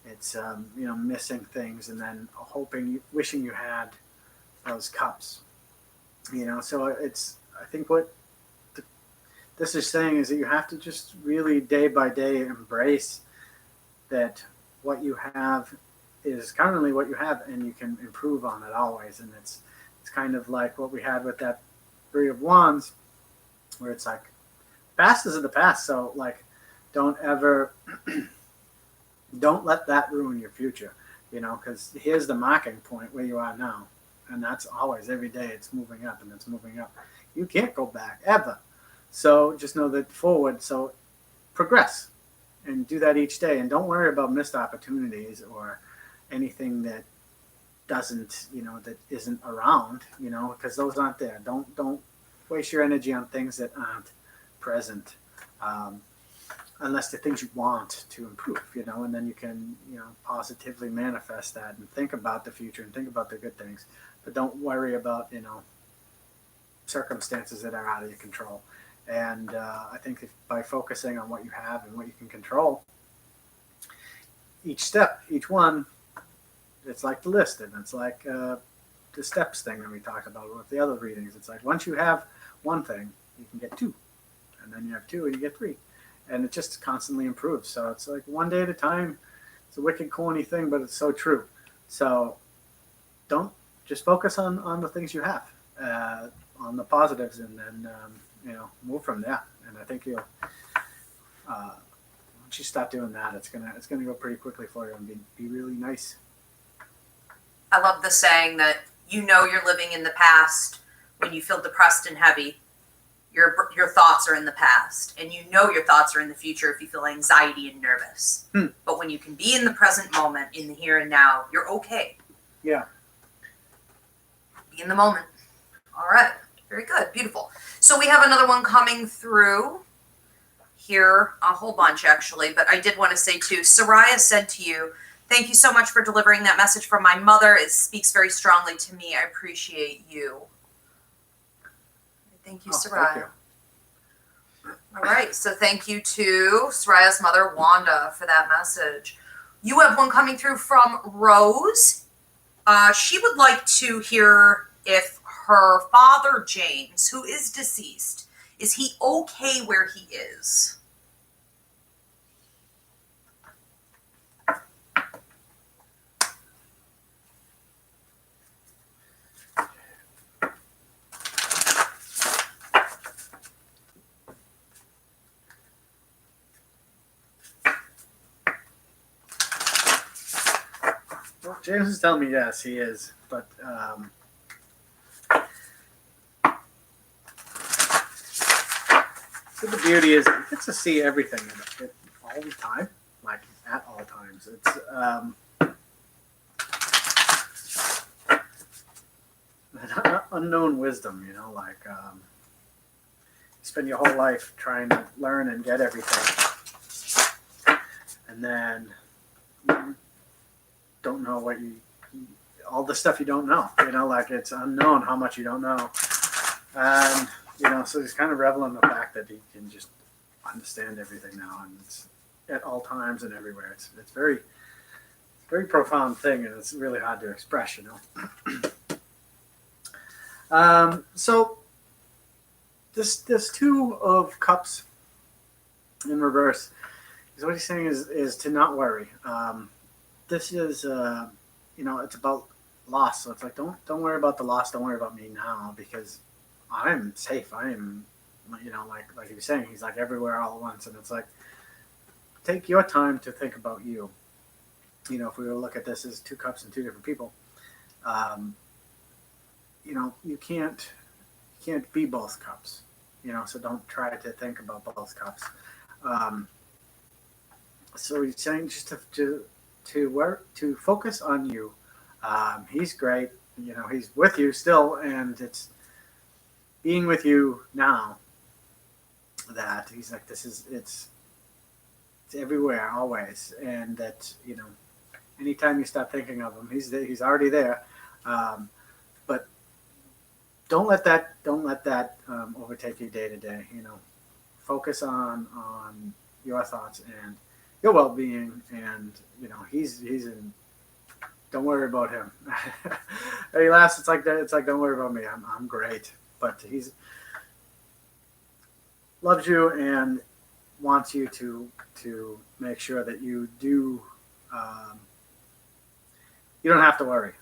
It's missing things and then wishing you had those cups. So I think what this is saying is that you have to just really day by day embrace that what you have is currently what you have, and you can improve on it always. And it's kind of like what we had with that Three of Wands, where it's like past is in the past. So like, don't let that ruin your future, because here's the marking point where you are now. And that's always, every day it's moving up and it's moving up. You can't go back ever. So just know that forward. So progress and do that each day. And don't worry about missed opportunities or anything that doesn't, that isn't around, because those aren't there. Don't waste your energy on things that aren't present, unless they're things you want to improve, and then you can, positively manifest that and think about the future and think about the good things, but don't worry about, circumstances that are out of your control. And I think by focusing on what you have and what you can control, each step, each one, it's like the list, and it's like the steps thing that we talked about with the other readings. It's like once you have one thing, you can get two, and then you have two and you get three, and it just constantly improves. So it's like one day at a time. It's a wicked corny thing, but it's so true. So don't just focus on the things you have, on the positives, and then move from there. And I think you'll once you start doing that, it's gonna go pretty quickly for you and be really nice. I love the saying that you're living in the past when you feel depressed and heavy. Your thoughts are in the past, and your thoughts are in the future if you feel anxiety and nervous. But when you can be in the present moment, in the here and now, you're okay. Yeah. Be in the moment. All right. Very good. Beautiful. So we have another one coming through here, a whole bunch actually, but I did want to say too, Soraya said to you, thank you so much for delivering that message from my mother. It speaks very strongly to me. I appreciate you. Thank you, Soraya. Thank you. All right. So thank you to Soraya's mother, Wanda, for that message. You have one coming through from Rose. She would like to hear if her father, James, who is deceased, is he okay where he is? Well, James is telling me yes, he is, but so the beauty is you get to see everything in it all the time, like at all times. It's unknown wisdom, like you spend your whole life trying to learn and get everything, and then you don't know what all the stuff you don't know, like it's unknown how much you don't know. And so he's kind of reveling the fact that he can just understand everything now, and it's at all times and everywhere. It's very profound thing, and it's really hard to express, So this Two of Cups in reverse is what he's saying is to not worry. This is it's about loss. So it's like don't worry about the loss. Don't worry about me now, because I'm safe. I am, like he was saying, he's like everywhere all at once. And it's like, take your time to think about you. If we were to look at this as two cups and two different people, you can't be both cups, so don't try to think about both cups. So he's saying just to focus on you. He's great. He's with you still, and it's being with you now that he's like, it's everywhere always. And that, anytime you start thinking of him, he's already there. But don't let that overtake you day to day. Focus on your thoughts and your well-being, and he's in. Don't worry about him. He laughs. It's like that. It's like, don't worry about me. I'm great. But he's loves you and wants you to make sure that you do. You don't have to worry.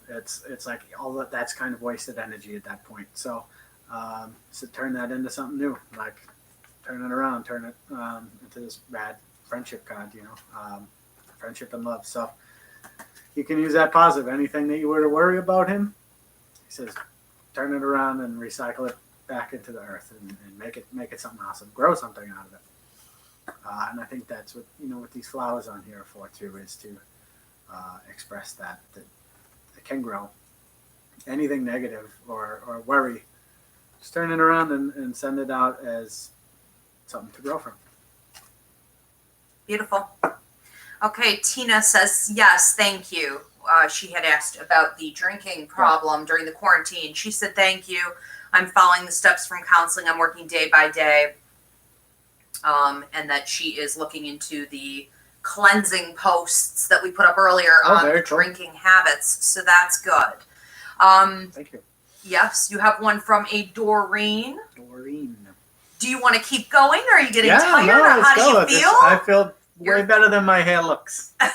It's like all that's kind of wasted energy at that point. So turn that into something new. Like turn it around. Turn it into this rad friendship card. Friendship and love. So you can use that positive. Anything that you were to worry about him, he says, turn it around and recycle it back into the earth and make it something awesome. Grow something out of it. And I think that's what these flowers on here are for too, is to express that it can grow. Anything negative or worry, just turn it around and send it out as something to grow from. Beautiful. Okay, Tina says, yes, thank you. She had asked about the drinking problem during the quarantine. She said, thank you. I'm following the steps from counseling. I'm working day by day. And that she is looking into the cleansing posts that we put up earlier on drinking habits. So that's good. Thank you. Yes, you have one from a Doreen. Doreen. Do you want to keep going, or are you getting tired? No, or how do you feel? I feel way better than my hair looks. It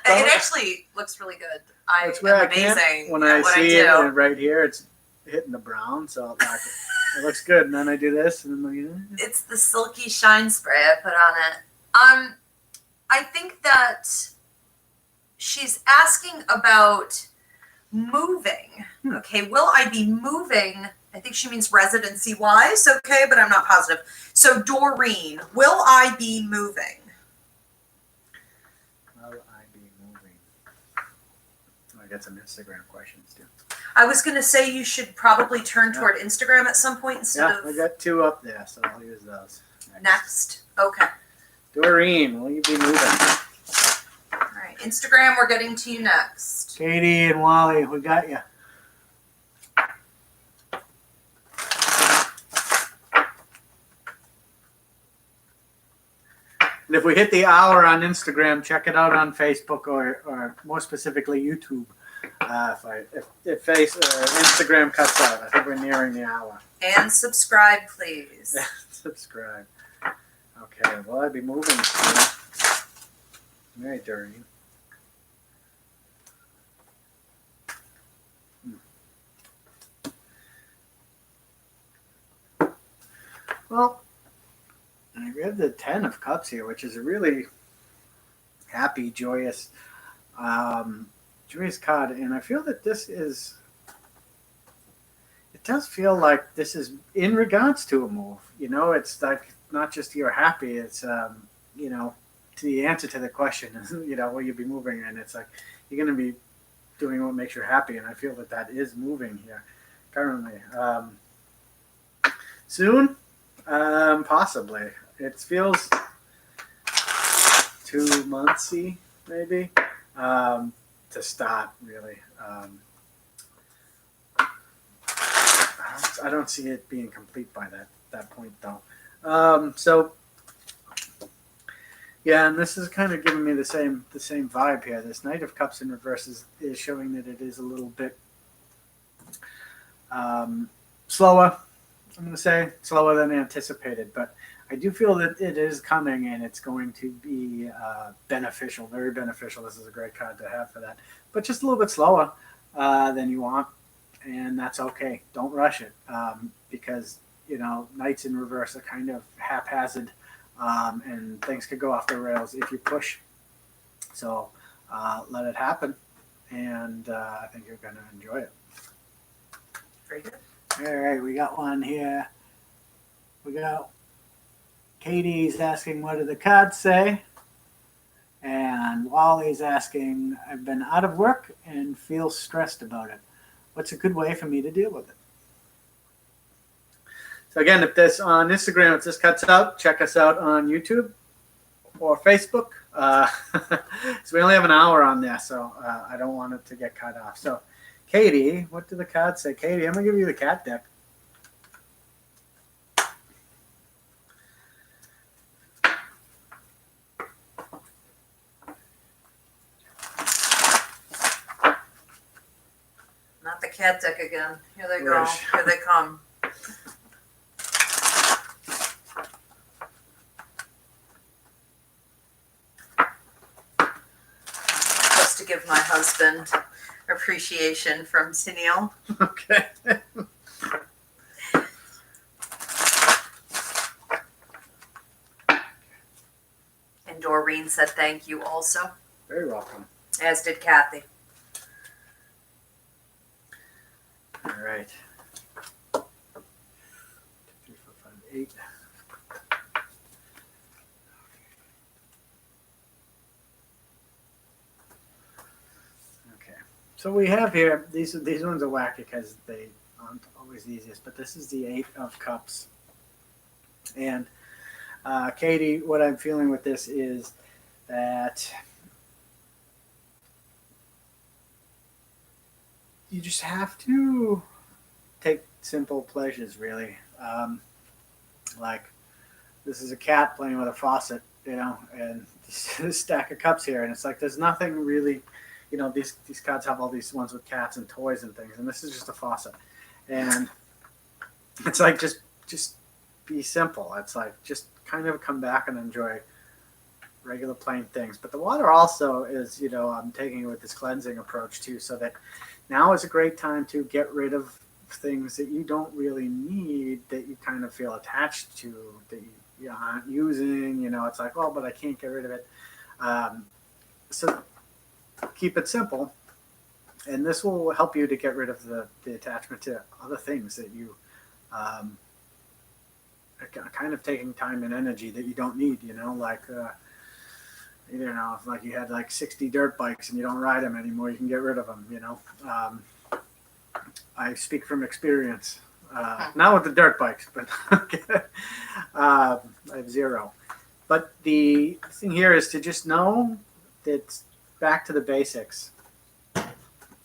actually looks really good. I'm amazing when I see it right here, it's hitting the brown, so it looks good. And then I do this, and then it's the silky shine spray I put on it. I think that she's asking about moving. Okay, will I be moving? I think she means residency-wise, okay, but I'm not positive. So, Doreen, will I be moving? Will I be moving? I got some Instagram questions, too. I was going to say you should probably turn toward Instagram at some point instead of... I got two up there, so I'll use those. Next. Okay. Doreen, will you be moving? All right, Instagram, we're getting to you next. Katie and Wally, we got you. And if we hit the hour on Instagram, check it out on Facebook or more specifically YouTube. If Instagram cuts out, I think we're nearing the hour. And subscribe, please. Subscribe. Okay, well, I'd be moving to Mary Doreen. Well, we have the 10 of Cups here, which is a really happy, joyous card. And I feel that this is, it does feel like this is in regards to a move. It's like not just you're happy, it's, to the answer to the question is, will you be moving? And it's like, you're going to be doing what makes you happy. And I feel that is moving here currently. Soon, possibly. It feels 2 monthsy, maybe, to start, really. I don't see it being complete by that point, though. And this is kind of giving me the same vibe here. This Knight of Cups in reverse is showing that it is a little bit slower. I'm going to say slower than anticipated, but I do feel that it is coming and it's going to be beneficial, very beneficial. This is a great card to have for that, but just a little bit slower than you want, and that's okay. Don't rush it because, Knights in reverse are kind of haphazard and things could go off the rails if you push. So let it happen, and I think you're going to enjoy it. Very good. All right, we got one here. We got Katie's asking, what do the cards say? And Wally's asking, I've been out of work and feel stressed about it. What's a good way for me to deal with it? So again, if this on Instagram, if this cuts out, check us out on YouTube or Facebook. So we only have an hour on there, so I don't want it to get cut off. So Katie, what did the cards say? Katie, I'm going to give you the cat deck. Not the cat deck again. Here they go. Right. Here they come. Just to give my husband appreciation from Tennille. Okay. And Doreen said thank you also, Very welcome. as did Kathy. All right. 2, 3, 4, 5, 8. Okay. So we have here, these ones are wacky because they aren't always the easiest, but this is the 8 of Cups. And Katie, what I'm feeling with this is that you just have to take simple pleasures, really. Like this is a cat playing with a faucet, you know, and this stack of cups here, and it's like there's nothing really, you know, these cards have all these ones with cats and toys and things, and this is just a faucet, and it's like just be simple. It's like just kind of come back and enjoy regular plain things. But the water also is, you know, I'm taking it with this cleansing approach too, so that now is a great time to get rid of things that you don't really need, that you kind of feel attached to, that you aren't using. You know, it's like, oh, but I can't get rid of it. So keep it simple, and this will help you to get rid of the attachment to other things that you are kind of taking time and energy that you don't need. You know, like you know, if like you had like 60 dirt bikes and you don't ride them anymore, you can get rid of them. You know, I speak from experience, not with the dirt bikes, but I have 0. But the thing here is to just know that back to the basics,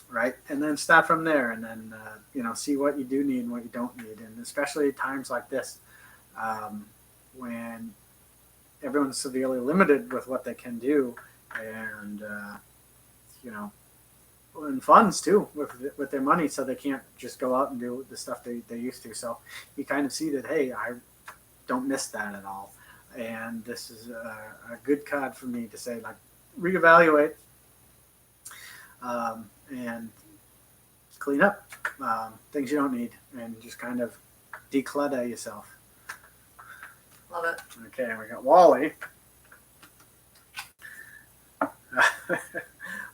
right? And then start from there, and then you know, see what you do need and what you don't need, and especially times like this, when everyone's severely limited with what they can do, and you know, and funds too with their money, so they can't just go out and do the stuff they used to. So you kind of see that, hey, I don't miss that at all, and this is a good card for me to say, like, reevaluate and clean up things you don't need, and just kind of declutter yourself. Love it. Okay, we got Wally.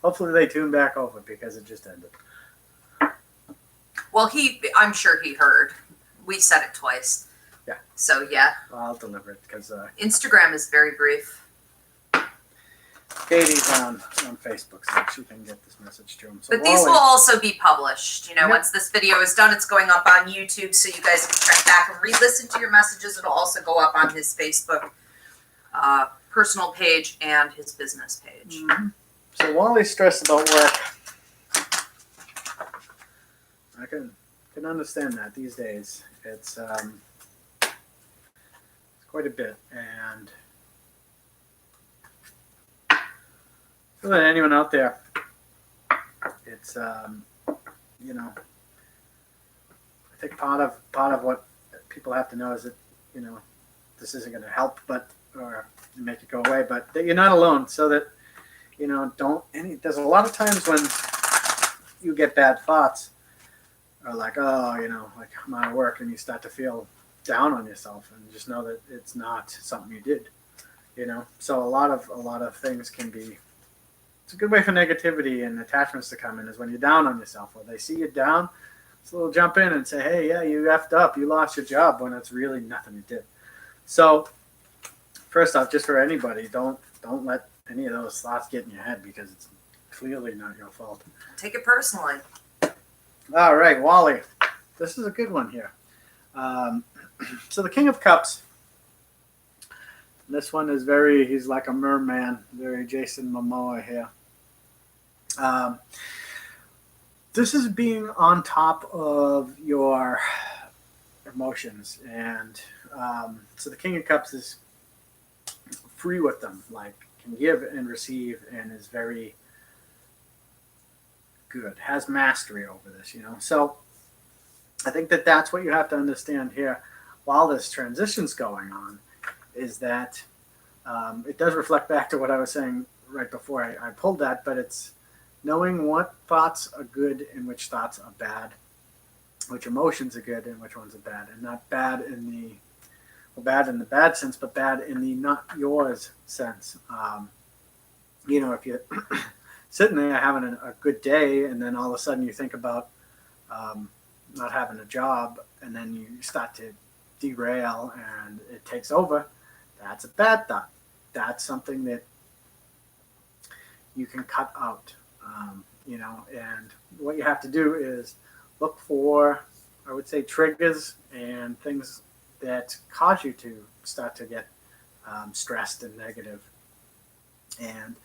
Hopefully they tune back over because it just ended. Well, I'm sure he heard. We said it twice. Yeah. So, yeah. Well, I'll deliver it because Instagram is very brief. Katie's on Facebook, so she can get this message to him. So But these will also be published. You know, Yep. Once this video is done, it's going up on YouTube, so you guys can check back and re-listen to your messages. It'll also go up on his Facebook personal page and his business page. Mm-hmm. So Wally's stressed about work. I can understand that these days. It's quite a bit, and so that anyone out there, it's you know, I think part of what people have to know is that, you know, this isn't going to help, or make it go away, but that you're not alone. So that, you know, there's a lot of times when you get bad thoughts, or like, oh, you know, like I'm out of work, and you start to feel down on yourself, and just know that it's not something you did, you know. So a lot of things can be. It's a good way for negativity and attachments to come in, is when you're down on yourself, or they see you down. It's a little jump in and say, hey, yeah, you effed up, you lost your job, when it's really nothing you did. So first off, just for anybody, don't let any of those thoughts get in your head, because it's clearly not your fault. Take it personally. All right, Wally, this is a good one here. So the King of Cups. This one is he's like a merman, very Jason Momoa here. this is being on top of your emotions, and so the King of Cups is free with them, like can give and receive, and is very good, has mastery over this, So I think that that's what you have to understand here while this transition's going on, is that it does reflect back to what I was saying right before I pulled that, but it's knowing what thoughts are good and which thoughts are bad, which emotions are good and which ones are bad, and not bad in the bad sense, but bad in the not yours sense. If you're sitting there having a good day, and then all of a sudden you think about not having a job, and then you start to derail and it takes over, that's a bad thought. That's something that you can cut out, and what you have to do is look for, I would say, triggers and things that cause you to start to get stressed and negative, and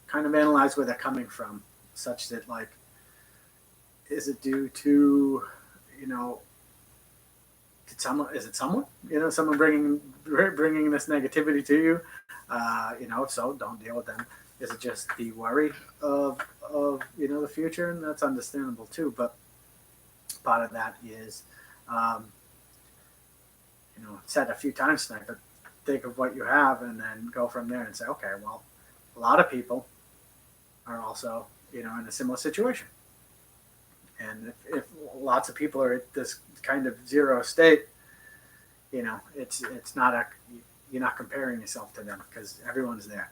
kind of analyze where they're coming from, such that, like, is it due to is it someone someone bringing this negativity to you, so don't deal with them. Is it just the worry of the future? And that's understandable too, but part of that is said a few times tonight, but think of what you have and then go from there and say, okay, well, a lot of people are also in a similar situation, and if lots of people are at this kind of zero state, it's not you're not comparing yourself to them, because everyone's there.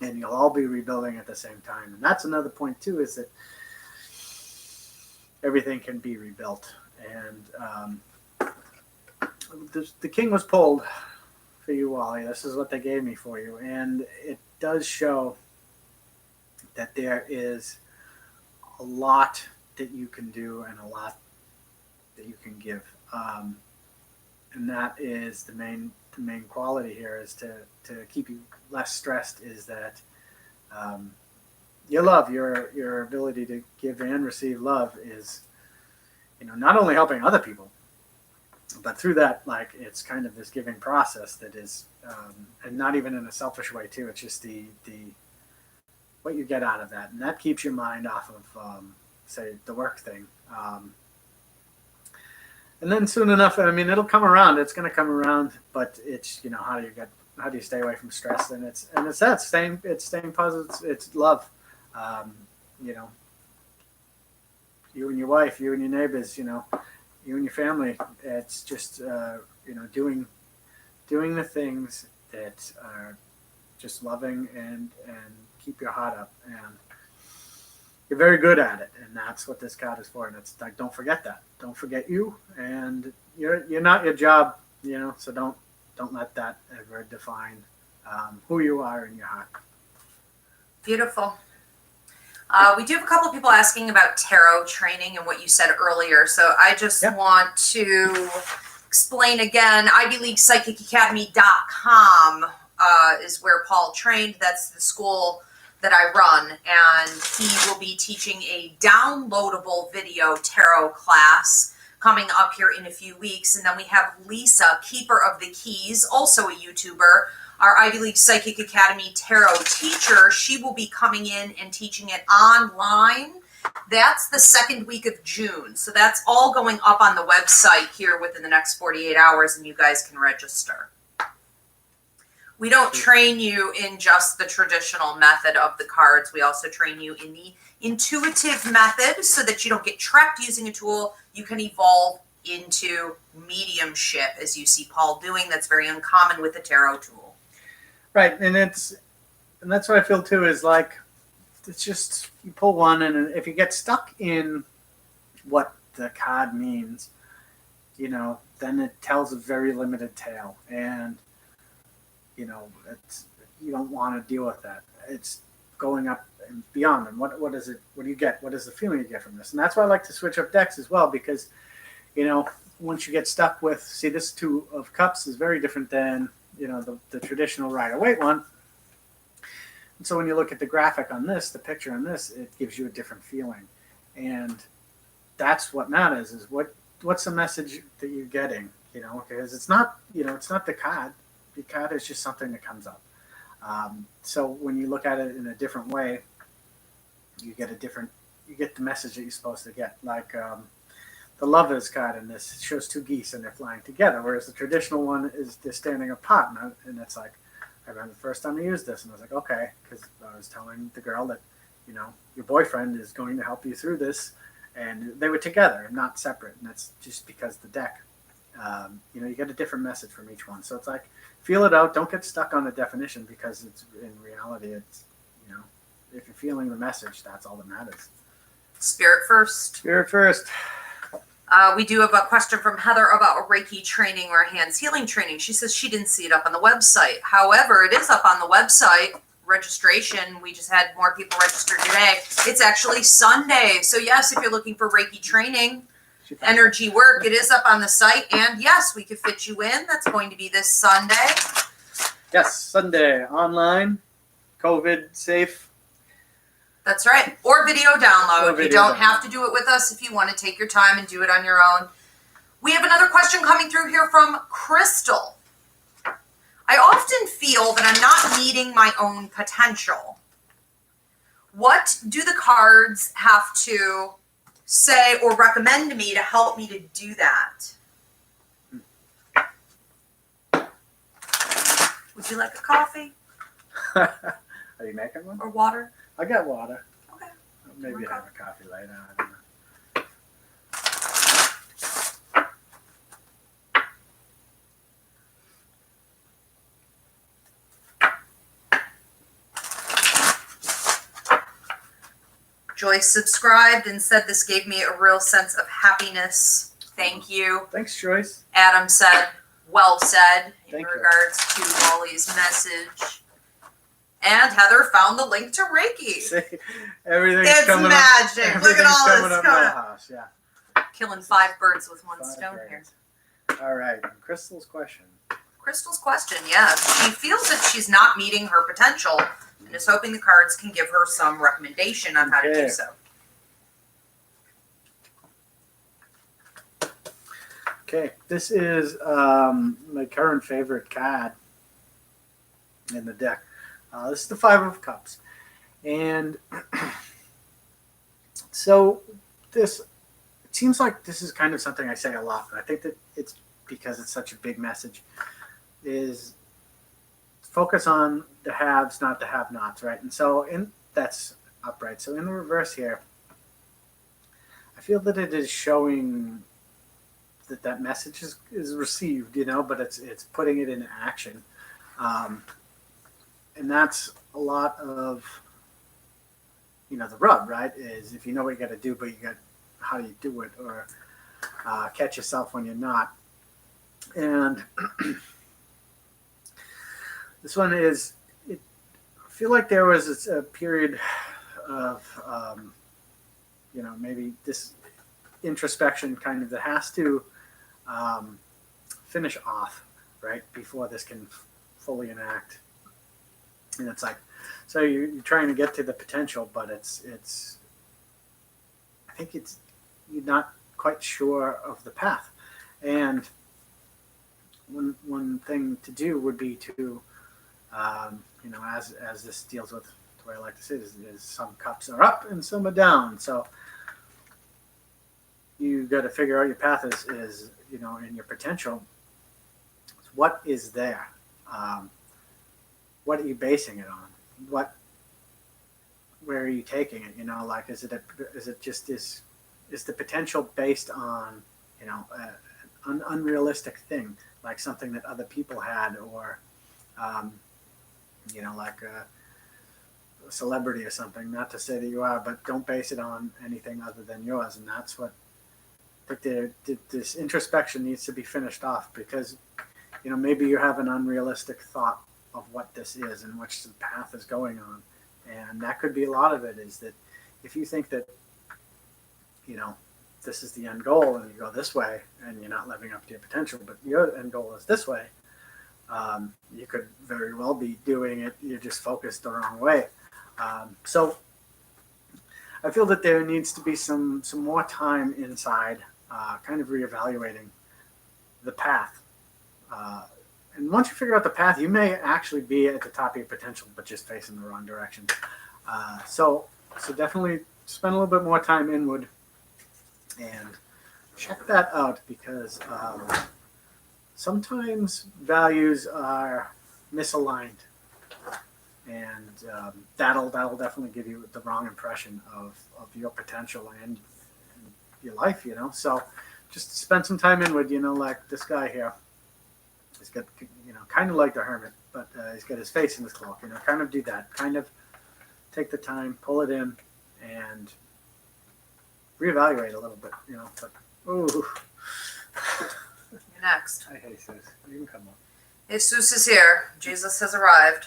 And you'll all be rebuilding at the same time. And that's another point too, is that everything can be rebuilt. And the king was pulled for you, Wally. This is what they gave me for you. And it does show that there is a lot that you can do and a lot that you can give. And that is the main quality here, is to keep you less stressed, is that your love, your ability to give and receive love is, not only helping other people, but through that, like, it's kind of this giving process that is, and not even in a selfish way too. It's just the what you get out of that, and that keeps your mind off of say the work thing. And then soon enough, it'll come around. It's going to come around, but it's how do you stay away from stress? And it's that staying positive. It's love. You and your wife, you and your neighbors, you and your family. It's just doing the things that are just loving and keep your heart up, and you're very good at it, and that's what this card is for. And it's like, don't forget that. Don't forget you, and you're not your job, so don't let that ever define who you are in your heart. Beautiful. We do have a couple of people asking about tarot training and what you said earlier, so I just want to explain again. IvyLeaguePsychicAcademy.com is where Paul trained. That's the school that I run, and he will be teaching a downloadable video tarot class coming up here in a few weeks. And then we have Lisa, Keeper of the Keys, also a YouTuber, our Ivy League Psychic Academy tarot teacher. She will be coming in and teaching it online. That's the second week of June. So that's all going up on the website here within the next 48 hours, and you guys can register. We don't train you in just the traditional method of the cards. We also train you in the intuitive method, so that you don't get trapped using a tool. You can evolve into mediumship, as you see Paul doing. That's very uncommon with the tarot tool. Right, and that's what I feel too, is like, it's just, you pull one, and if you get stuck in what the card means, then it tells a very limited tale, and you don't want to deal with that. It's going up and beyond. And what is it? What do you get? What is the feeling you get from this? And that's why I like to switch up decks as well, because once you get stuck with, see, this Two of Cups is very different than the traditional Rider-Waite one. And so when you look at the graphic on this, the picture on this, it gives you a different feeling. And that's what matters, is what's the message that you're getting, because it's not, it's not the card. The card is just something that comes up. So when you look at it in a different way, you get the message that you're supposed to get. Like the Lovers card in this shows two geese and they're flying together, whereas the traditional one is they're standing apart. And it's like, I remember the first time I used this, and I was like, okay, because I was telling the girl that, your boyfriend is going to help you through this, and they were together, not separate. And that's just because the deck, you get a different message from each one. So it's like, feel it out. Don't get stuck on the definition, because it's in reality, it's, if you're feeling the message, that's all that matters. Spirit first. Spirit first. We do have a question from Heather about a Reiki training or a hands healing training. She says she didn't see it up on the website. However, it is up on the website. Registration, we just had more people register today. It's actually Sunday. So yes, if you're looking for Reiki training, energy work, it is up on the site. And yes, we could fit you in. That's going to be this Sunday. Yes, Sunday, online, COVID safe. That's right. Or video download. You don't have to do it with us if you want to take your time and do it on your own. We have another question coming through here from Crystal. I often feel that I'm not meeting my own potential. What do the cards have to say or recommend to me to help me to do that? Would you like a coffee? Are you making one? Or water? I got water. Okay. Maybe have a coffee later. I don't know. Joyce subscribed and said this gave me a real sense of happiness. Thank you. Thanks, Joyce. Adam said, well said, in Thank you. regards to Wally's message. And Heather found the link to Reiki. See, everything's It's coming magic. up. Look at all Everything's this up coming my up. house. Yeah. Killing 5 birds with one 5 stone birds. here. All right. Crystal's question. Crystal's question, yes. She feels that she's not meeting her potential and is hoping the cards can give her some recommendation on how to do Okay. so. Okay, this is my current favorite card in the deck. This is the Five of Cups. And so it seems like this is kind of something I say a lot, but I think that it's because it's such a big message, is focus on the haves, not the have-nots, right? And so that's upright. So in the reverse here, I feel that it is showing that message is received, but it's putting it into action. And that's a lot of, the rub, right? Is if you know what you got to do, but how do you do it, or catch yourself when you're not. And this one is, I feel like there was a period of, maybe this introspection kind of that has to finish off, right, before this can fully enact. And it's like, so you're trying to get to the potential, but it's I think you're not quite sure of the path. And one thing to do would be to, as this deals with, the way I like to say it is some cups are up and some are down. So you got to figure out your path is in your potential. What is there? What are you basing it on? Where are you taking it? Is the potential based on, an unrealistic thing, like something that other people had, or, like a celebrity or something? Not to say that you are, but don't base it on anything other than yours. And that's what, this introspection needs to be finished off, because, maybe you have an unrealistic thought of what this is and which the path is going on. And that could be a lot of it, is that if you think that, this is the end goal and you go this way and you're not living up to your potential, but your end goal is this way, you could very well be doing it. You're just focused the wrong way. So I feel that there needs to be some more time inside, kind of reevaluating the path. And once you figure out the path, you may actually be at the top of your potential, but just facing the wrong direction. So definitely spend a little bit more time inward and check that out, because sometimes values are misaligned, and that'll definitely give you the wrong impression of your potential and your life, you know. So just spend some time inward, you know, like this guy here. He's got, you know, kind of like the hermit, but he's got his face in his cloak, you know. Kind of do that. Kind of take the time, pull it in, and reevaluate a little bit, you know. But, ooh. You're next. Hi, Jesus. You can come on. Jesus is here. Jesus has arrived.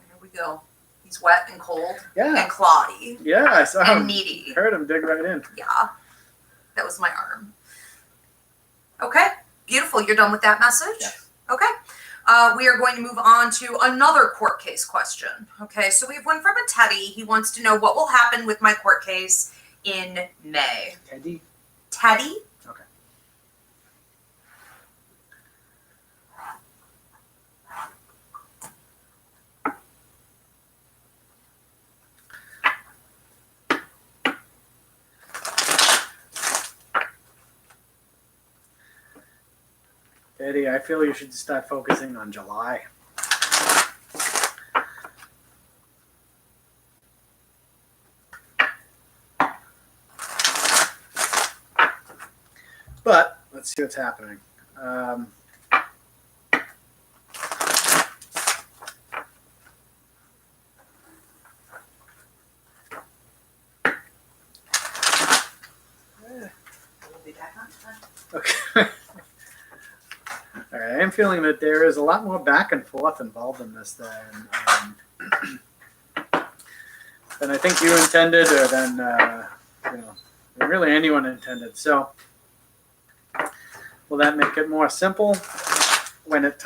Here we go. He's wet and cold Yeah. and clawy Yeah, I saw him. and needy. Heard him dig right in. Yeah. That was my arm. Okay. Beautiful. You're done with that message? Yes. Okay. We are going to move on to another court case question. Okay, so we have one from a Teddy. He wants to know what will happen with my court case in May. Teddy? Teddy? Okay. Teddy, I feel you should start focusing on July. But let's see what's happening. We'll be back on time. Okay. All right. I am feeling that there is a lot more back and forth involved in this than I think you intended, or than than really anyone intended. So, will that make it more simple when it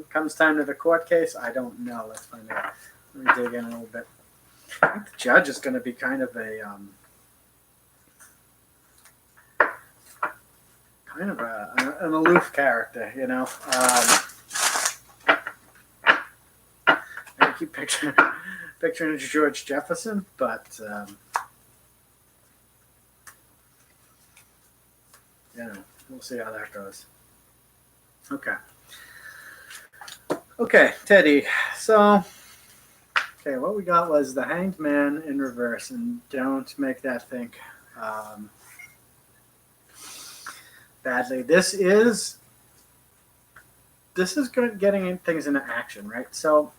comes time to the court case? I don't know. Let's find out. Let me dig in a little bit. I think the judge is going to be kind of an aloof character, you know. I keep picturing George Jefferson, but we'll see how that goes. Okay, Teddy. So, what we got was the Hanged Man in reverse, and don't make that think badly. This is good, getting things into action, right? So,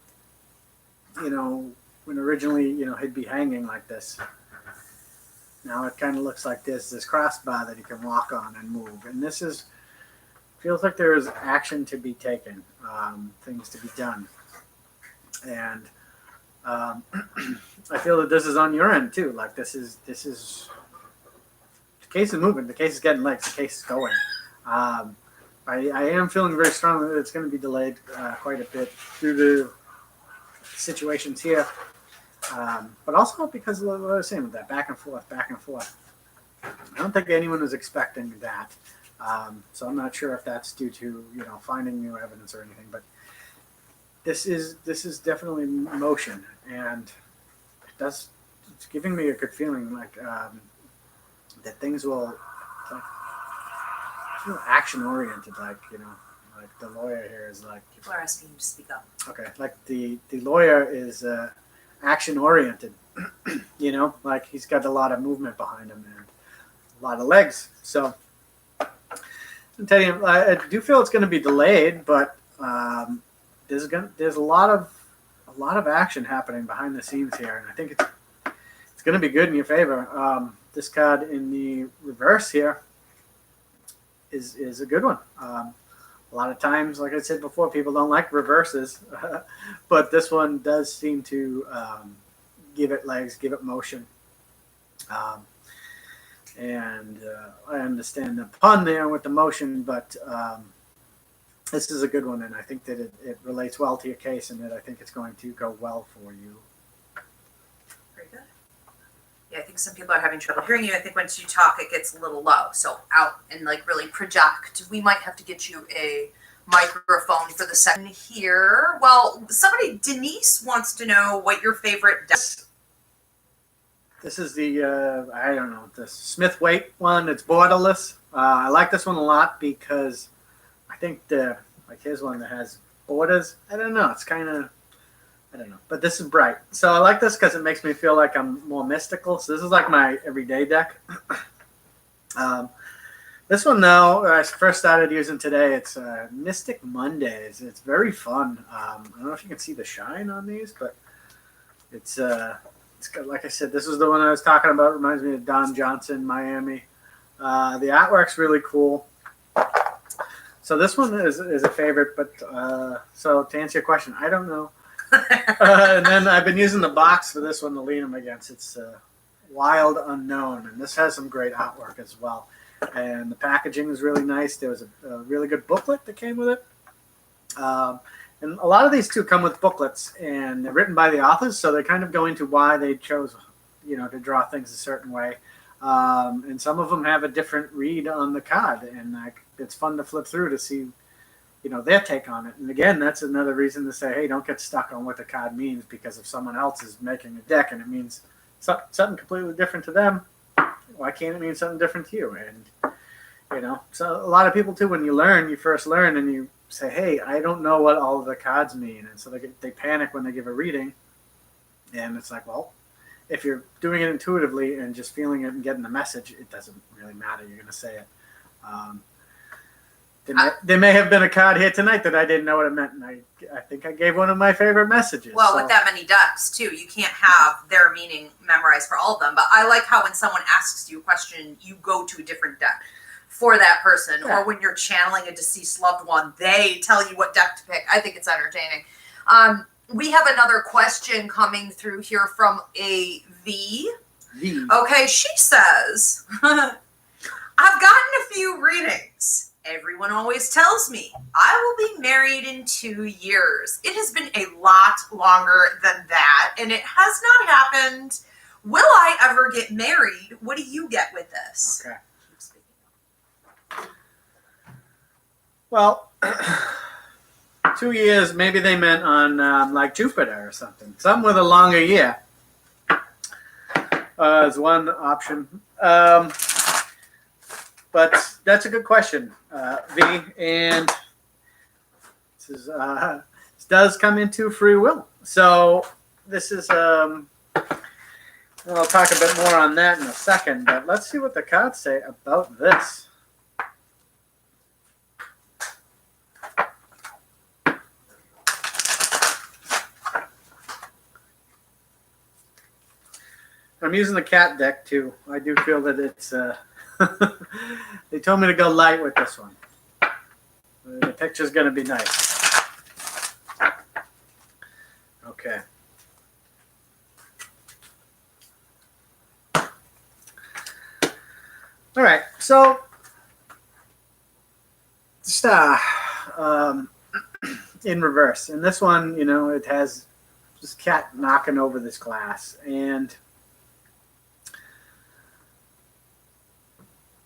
when originally, he'd be hanging like this. Now it kind of looks like this crossbar that he can walk on and move. And feels like there is action to be taken, things to be done. And I feel that this is on your end too. Like this is the case is moving. The case is getting legs. The case is going. I am feeling very strongly that it's going to be delayed quite a bit due to situations here. But also because of what I was saying with that back and forth. I don't think anyone was expecting that. So I'm not sure if that's due to, finding new evidence or anything, but this is definitely motion, and it's giving me a good feeling like that things will feel action oriented, like the lawyer here is like, People are asking you to speak up. okay, like the lawyer is action oriented, like he's got a lot of movement behind him and a lot of legs. So I'll tell you, I do feel it's going to be delayed, but there's a lot of action happening behind the scenes here, and I think it's going to be good in your favor. This card in the reverse here is a good one. A lot of times, like I said before, people don't like reverses, but this one does seem to give it legs, give it motion. And I understand the pun there with the motion, but this is a good one, and I think that it relates well to your case, and that I think it's going to go well for you. Very good. Yeah, I think some people are having trouble hearing you. I think once you talk, it gets a little low. So out and like really project. We might have to get you a microphone for the second here. Well, Denise wants to know what your favorite. This is the, I don't know, the Smith Waite one. It's borderless. I like this one a lot because I think here's one that has borders. I don't know. It's kind of, I don't know. But this is bright. So I like this because it makes me feel like I'm more mystical. So this is like my everyday deck. This one, though, I first started using today. It's Mystic Mondays. It's very fun. I don't know if you can see the shine on these, but it's got, like I said, this is the one I was talking about. It reminds me of Don Johnson, Miami. The artwork's really cool. So this one is a favorite, but so to answer your question, I don't know. And then I've been using the box for this one to lean them against. It's Wild Unknown, and this has some great artwork as well. And the packaging is really nice. There was a really good booklet that came with it. And a lot of these too come with booklets, and they're written by the authors, so they kind of go into why they chose, to draw things a certain way. And some of them have a different read on the card, and it's fun to flip through to see, their take on it. And again, that's another reason to say, hey, don't get stuck on what the card means, because if someone else is making a deck and it means something completely different to them, why can't it mean something different to you? And, so a lot of people too, when you first learn and you say, hey, I don't know what all of the cards mean. And so they panic when they give a reading. And it's like, well, if you're doing it intuitively and just feeling it and getting the message, it doesn't really matter. You're going to say it. There may have been a card here tonight that I didn't know what it meant, and I think I gave one of my favorite messages. Well, with that many decks, too, you can't have their meaning memorized for all of them. But I like how when someone asks you a question, you go to a different deck for that person. Yeah. Or when you're channeling a deceased loved one, they tell you what deck to pick. I think it's entertaining. We have another question coming through here from a V. Okay, she says, I've gotten a few readings. Everyone always tells me I will be married in 2 years. It has been a lot longer than that, and it has not happened. Will I ever get married? What do you get with this? Okay. Well, 2 years, maybe they meant on like Jupiter or something. Something with a longer year is one option. But that's a good question, V. And this does come into free will. So this is, I'll talk a bit more on that in a second. But let's see what the cards say about this. I'm using the cat deck too. I do feel that it's they told me to go light with this one. The picture's going to be nice. Okay. All right. So, star in reverse. And this one, it has this cat knocking over this glass. And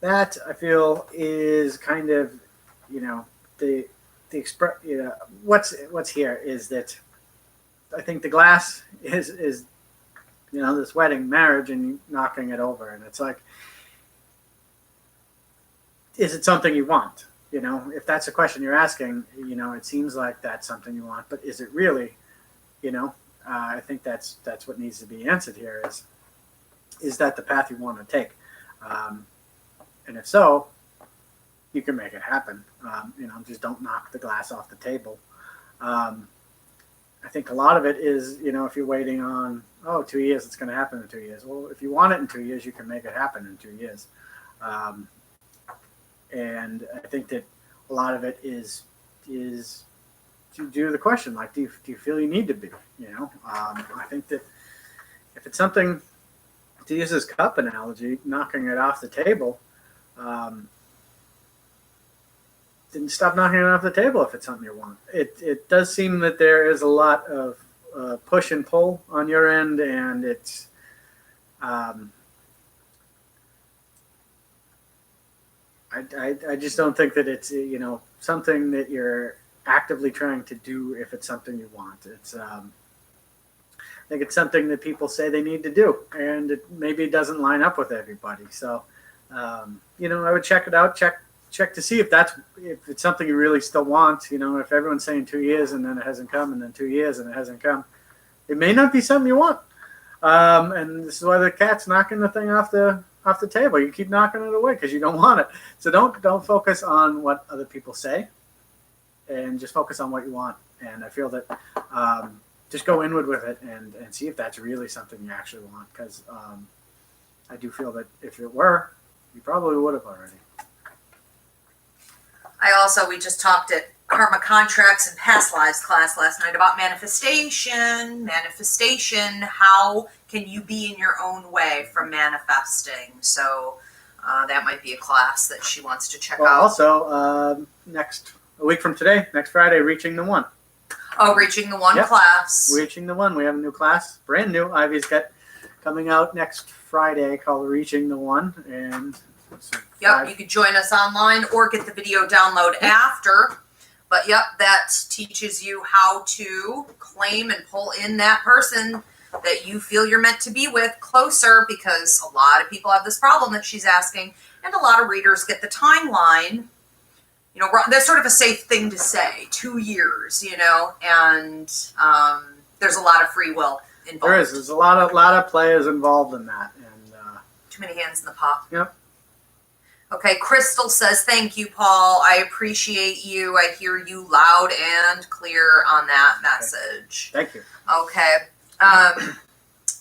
that I feel is kind of, the express. What's here is that I think the glass is this wedding, marriage, and you knocking it over, and it's like, is it something you want? If that's a question you're asking, it seems like that's something you want, but is it really? I think that's what needs to be answered here. Is that the path you want to take? And if so, you can make it happen. Just don't knock the glass off the table. I think a lot of it is, if you're waiting on, 2 years, it's going to happen in 2 years. Well, if you want it in 2 years, you can make it happen in 2 years. And I think that a lot of it is to do the question, like, do you feel you need to be? I think that if it's something, to use this cup analogy, knocking it off the table, then stop knocking it off the table if it's something you want. It does seem that there is a lot of push and pull on your end, and it's I just don't think that it's, something that you're actively trying to do if it's something you want. I think it's something that people say they need to do, and maybe it doesn't line up with everybody. So, I would check it out, check to see if it's something you really still want. If everyone's saying 2 years and then it hasn't come, and then 2 years and it hasn't come, it may not be something you want. And this is why the cat's knocking the thing off the table. You keep knocking it away because you don't want it. So don't focus on what other people say, and just focus on what you want. And I feel that just go inward with it and see if that's really something you actually want. Because I do feel that if it were, you probably would have already. We just talked at Karma Contracts and Past Lives class last night about manifestation. How can you be in your own way from manifesting? So that might be a class that she wants to check out. Also, a week from today, next Friday, Reaching the One. Oh, Reaching the One class. Reaching the One. We have a new class, brand new. Ivy's got coming out next Friday called Reaching the One. And you could join us online or get the video download after. But that teaches you how to claim and pull in that person that you feel you're meant to be with closer, because a lot of people have this problem that she's asking, and a lot of readers get the timeline. That's sort of a safe thing to say, 2 years, and there's a lot of free will involved. There's a lot of players involved in that. And too many hands in the pot. Yep. Okay, Crystal says, thank you, Paul. I appreciate you. I hear you loud and clear on that message. Thank you. Okay.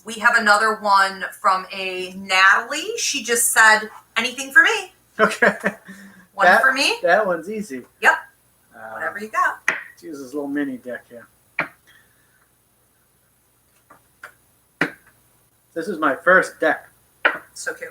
We have another one from a Natalie. She just said, anything for me. Okay. One for me? That one's easy. Yep. Whatever you got. Let's use this little mini deck here. This is my first deck. So cute.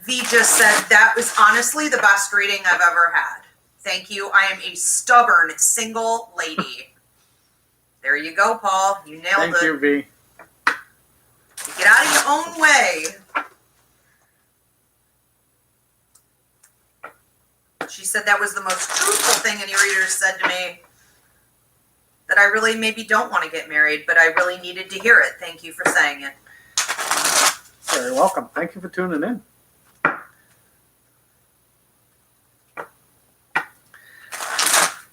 V just said, that was honestly the best reading I've ever had. Thank you. I am a stubborn single lady. There you go, Paul. You nailed it. Thank you, V. Get out of your own way. She said that was the most truthful thing any reader said to me. That I really maybe don't want to get married, but I really needed to hear it. Thank you for saying it. You're welcome. Thank you for tuning in.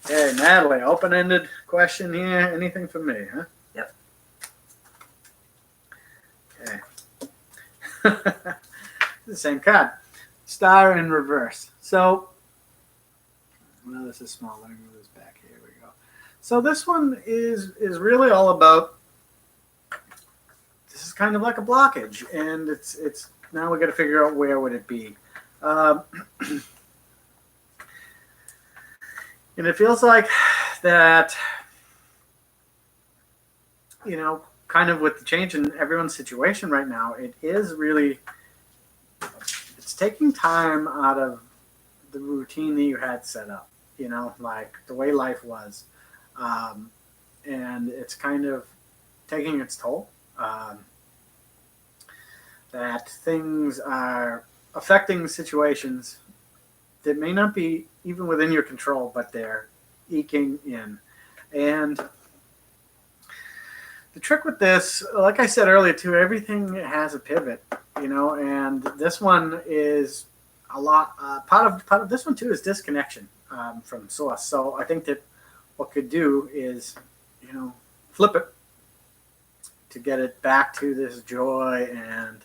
Hey, Natalie, open-ended question here. Anything for me, huh? Yep. Okay. The same card. Star in reverse. So, well, this is small. Let me move this back. Here we go. So this one is really all about, this is kind of like a blockage, and it's now we got to figure out where would it be. And it feels like that, kind of with the change in everyone's situation right now, it is really, it's taking time out of the routine that you had set up, like the way life was. And it's kind of taking its toll. That things are affecting situations that may not be even within your control, but they're eking in. And the trick with this, like I said earlier too, everything has a pivot, and this one is a lot, part of this one too is disconnection from source. So I think that what could do is, flip it to get it back to this joy and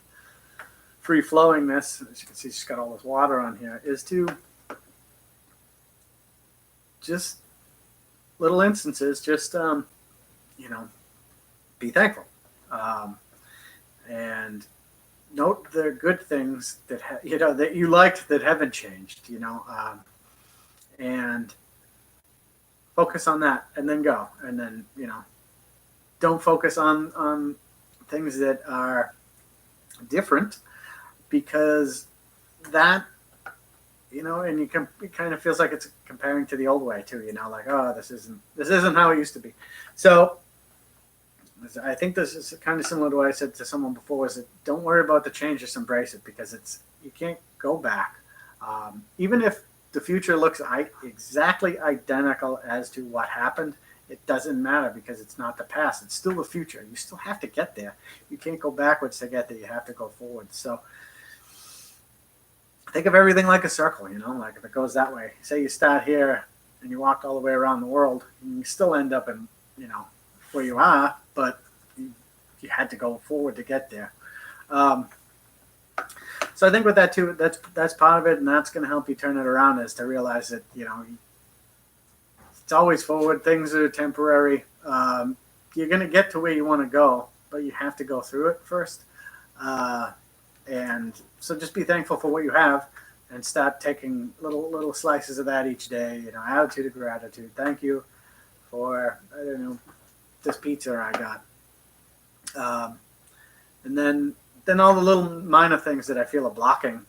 free flowingness. As you can see, she's got all this water on here, is to just little instances, just, be thankful. And note the good things that, that you liked that haven't changed, and focus on that and then go. And then, don't focus on things that are different, because that, and it kind of feels like it's comparing to the old way too, like, oh, this isn't how it used to be. So I think this is kind of similar to what I said to someone before, is that don't worry about the change, just embrace it, because you can't go back. Even if the future looks exactly identical as to what happened, it doesn't matter, because it's not the past. It's still the future. You still have to get there. You can't go backwards to get there. You have to go forward. So think of everything like a circle, like if it goes that way, say you start here and you walk all the way around the world, and you still end up in, where you are, but you had to go forward to get there. So I think with that too, that's part of it, and that's going to help you turn it around, is to realize that, it's always forward. Things are temporary. You're going to get to where you want to go, but you have to go through it first. And so just be thankful for what you have, and start taking little slices of that each day. Attitude of gratitude. Thank you for, this pizza I got. And then all the little minor things that I feel are blocking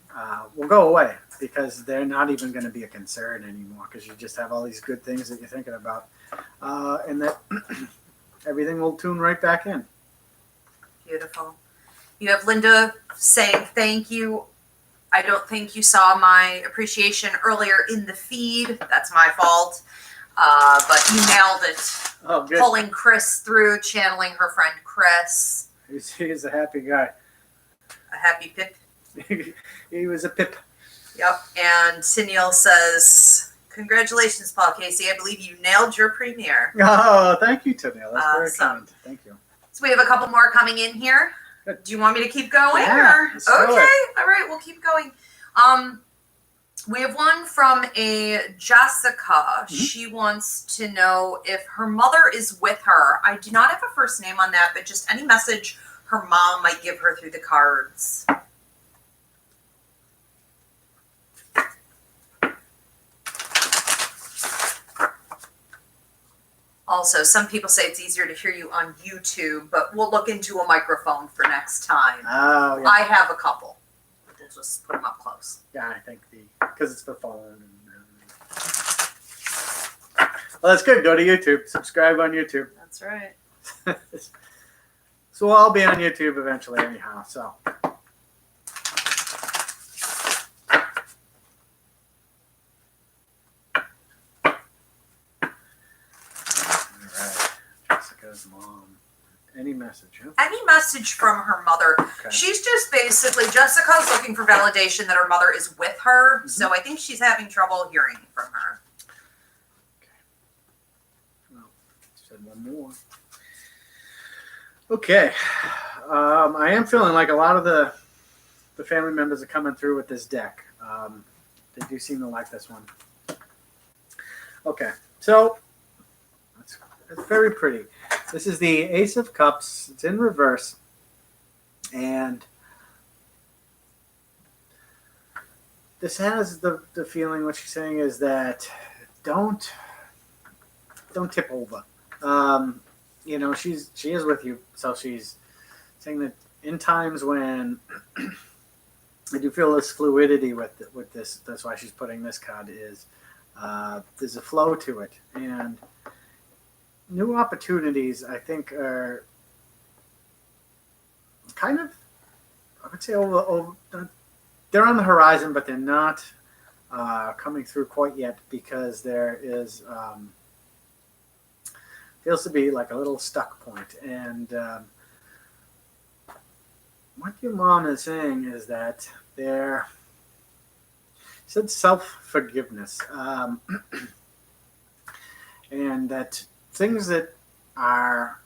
will go away, because they're not even going to be a concern anymore, because you just have all these good things that you're thinking about, and that everything will tune right back in. Beautiful. You have Linda saying thank you. I don't think you saw my appreciation earlier in the feed. That's my fault. But you nailed it. Oh, good. Pulling Chris through, channeling her friend Chris. He's a happy guy. A happy pip. He was a pip. Yep. And Sunil says, congratulations, Paul Casey. I believe you nailed your premiere. Oh, thank you, Tanil. That's very kind. Thank you. So we have a couple more coming in here. Good. Do you want me to keep going? Yeah, Or? let's do Okay. it. All right. We'll keep going. We have one from a Jessica. Mm-hmm. She wants to know if her mother is with her. I do not have a first name on that, but just any message her mom might give her through the cards. Also, some people say it's easier to hear you on YouTube, but we'll look into a microphone for next time. Oh, yeah. I have a couple. We'll just put them up close. Yeah, I think because it's the phone. Well, that's good. Go to YouTube. Subscribe on YouTube. That's right. So we'll all be on YouTube eventually anyhow, so. Jessica's mom. Any message, huh? Any message from her mother. Okay. She's just basically, Jessica's looking for validation that her mother is with her. Mm-hmm. So I think she's having trouble hearing from her. Okay. Well, said one more. Okay. I am feeling like a lot of the family members are coming through with this deck. They do seem to like this one. Okay. So, it's very pretty. This is the Ace of Cups. It's in reverse. And this has the feeling, what she's saying is that don't tip over. She is with you. So she's saying that in times when I do feel this fluidity with this, that's why she's putting this card, is there's a flow to it. And new opportunities, I think, are kind of, I would say, over they're on the horizon, but they're not coming through quite yet, because there is feels to be like a little stuck point. And what your mom is saying is that she said self-forgiveness, and that things that are,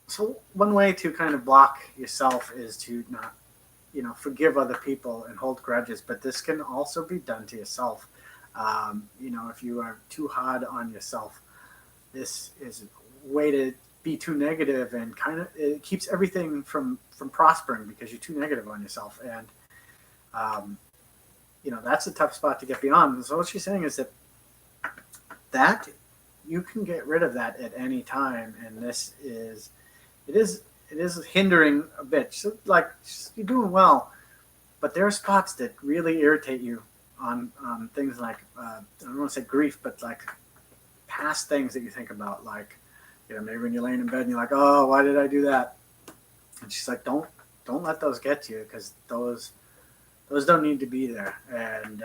so one way to kind of block yourself is to not, forgive other people and hold grudges, but this can also be done to yourself. If you are too hard on yourself, this is a way to be too negative, and kind of, it keeps everything from prospering, because you're too negative on yourself. And, that's a tough spot to get beyond. So what she's saying is that you can get rid of that at any time, and it is hindering a bit. So, like, you're doing well, but there are spots that really irritate you on things like I don't want to say grief, but like past things that you think about, like maybe when you're laying in bed and you're like, oh, why did I do that? And she's like, don't let those get to you, because those don't need to be there. And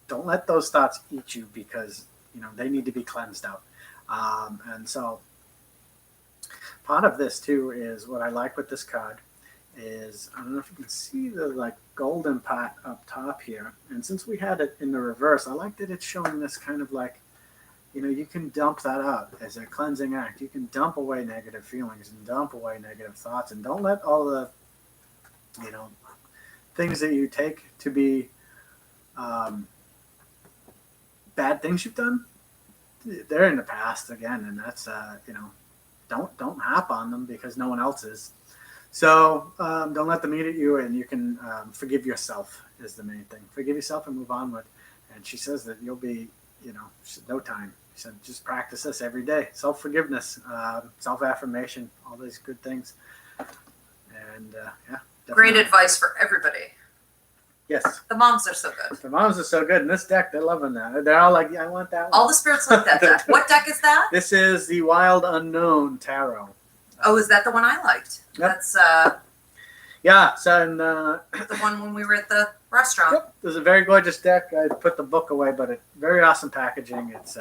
don't let those thoughts eat you, because, they need to be cleansed out. And so part of this too is what I like with this card is, I don't know if you can see the like golden part up top here. And since we had it in the reverse, I like that it's showing this kind of like, you can dump that out as a cleansing act. You can dump away negative feelings and dump away negative thoughts, and don't let all the, things that you take to be bad things you've done. They're in the past again, and that's don't hop on them because no one else is. So don't let them eat at you, and you can forgive yourself is the main thing. Forgive yourself and move onward. And she says that you'll be, no time. She said just practice this every day. Self-forgiveness, self-affirmation, all these good things. And yeah. Great advice for everybody. Yes. The moms are so good. The moms are so good. In this deck, they're loving that. They're all like, yeah, I want that one. All the spirits like that deck. What deck is that? This is the Wild Unknown Tarot. Oh, is that the one I liked? Yep. That's yeah, so and, the one when we were at the restaurant. Yep, there's a very gorgeous deck. I put the book away, but it's very awesome packaging. It's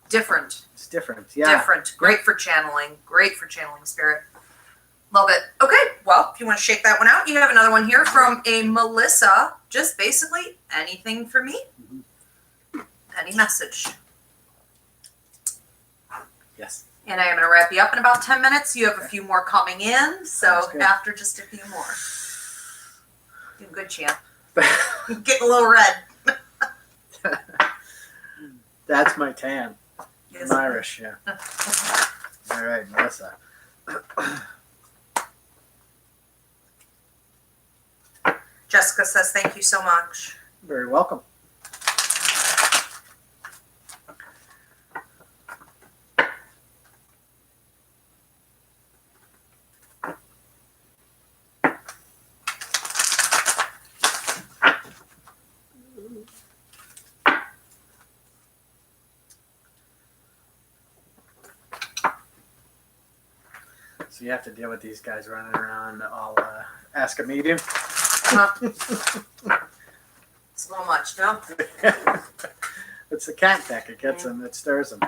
different. It's different, yeah. Different. Great for channeling. Great for channeling spirit. Love it. Okay, well, if you want to shake that one out, you have another one here from a Melissa. Just basically anything for me. Mm-hmm. Any message. Yes. And I am going to wrap you up in about 10 minutes. You have a few more coming in, so after just a few more. Doing good, champ. Getting a little red. That's my tan. Yes. I'm Irish, yeah. All right, Melissa. Jessica says thank you so much. Very welcome. So you have to deal with these guys running around all ask a medium. It's a little much, no? It's the cat deck. It gets them. It stirs them.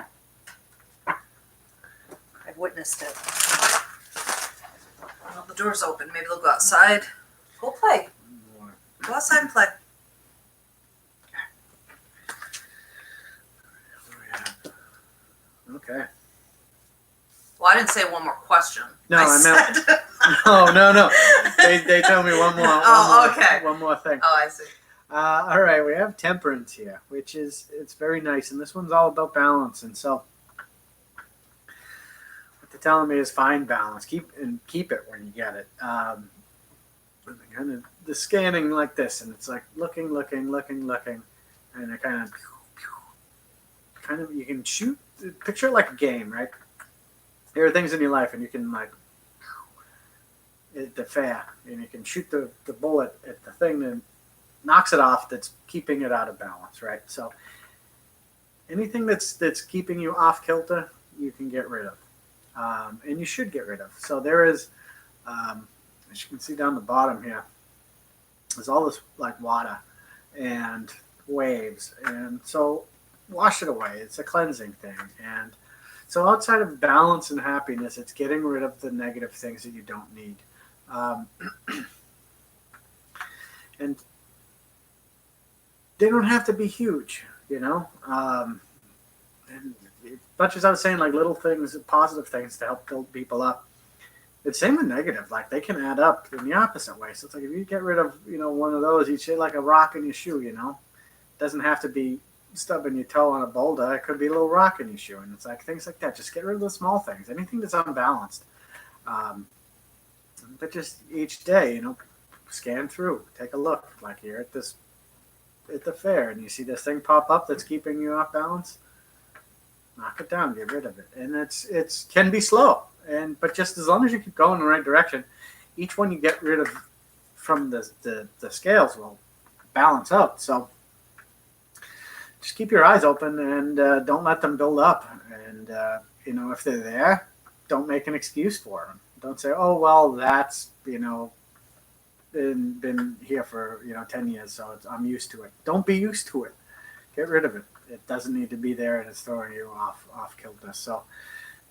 I've witnessed it. Well, the door's open. Maybe they'll go outside. Go play. Go outside and play. Okay. Well, I didn't say one more question. No, I meant no. They told me one more. Okay. One more thing. Oh, I see. All right, we have Temperance here, which is it's very nice, and this one's all about balance. And so, what they're telling me is find balance, keep it when you get it. And kind of the scanning like this, and it's like looking, and it kind of you can shoot. Picture it like a game, right? There are things in your life, and you can like the fair, and you can shoot the bullet at the thing that knocks it off that's keeping it out of balance, right? So anything that's keeping you off kilter, you can get rid of, and you should get rid of. So there is, as you can see down the bottom here, there's all this like water and waves, and so wash it away. It's a cleansing thing, and so outside of balance and happiness, it's getting rid of the negative things that you don't need. And they don't have to be huge, and as much as I was saying, like little things, positive things to help build people up, it's same with negative. Like they can add up in the opposite way. So it's like if you get rid of, one of those, you say like a rock in your shoe, it doesn't have to be stubbing your toe on a boulder. It could be a little rock in your shoe, and it's like things like that. Just get rid of the small things, anything that's unbalanced. But just each day, scan through, take a look. Like you're at the fair, and you see this thing pop up that's keeping you off balance. Knock it down, get rid of it, and it's can be slow, but just as long as you keep going in the right direction, each one you get rid of from the scales will balance out. So just keep your eyes open and don't let them build up. And if they're there, don't make an excuse for them. Don't say, "Oh well, that's been here for 10 years, so I'm used to it." Don't be used to it. Get rid of it. It doesn't need to be there, and it's throwing you off kilter. So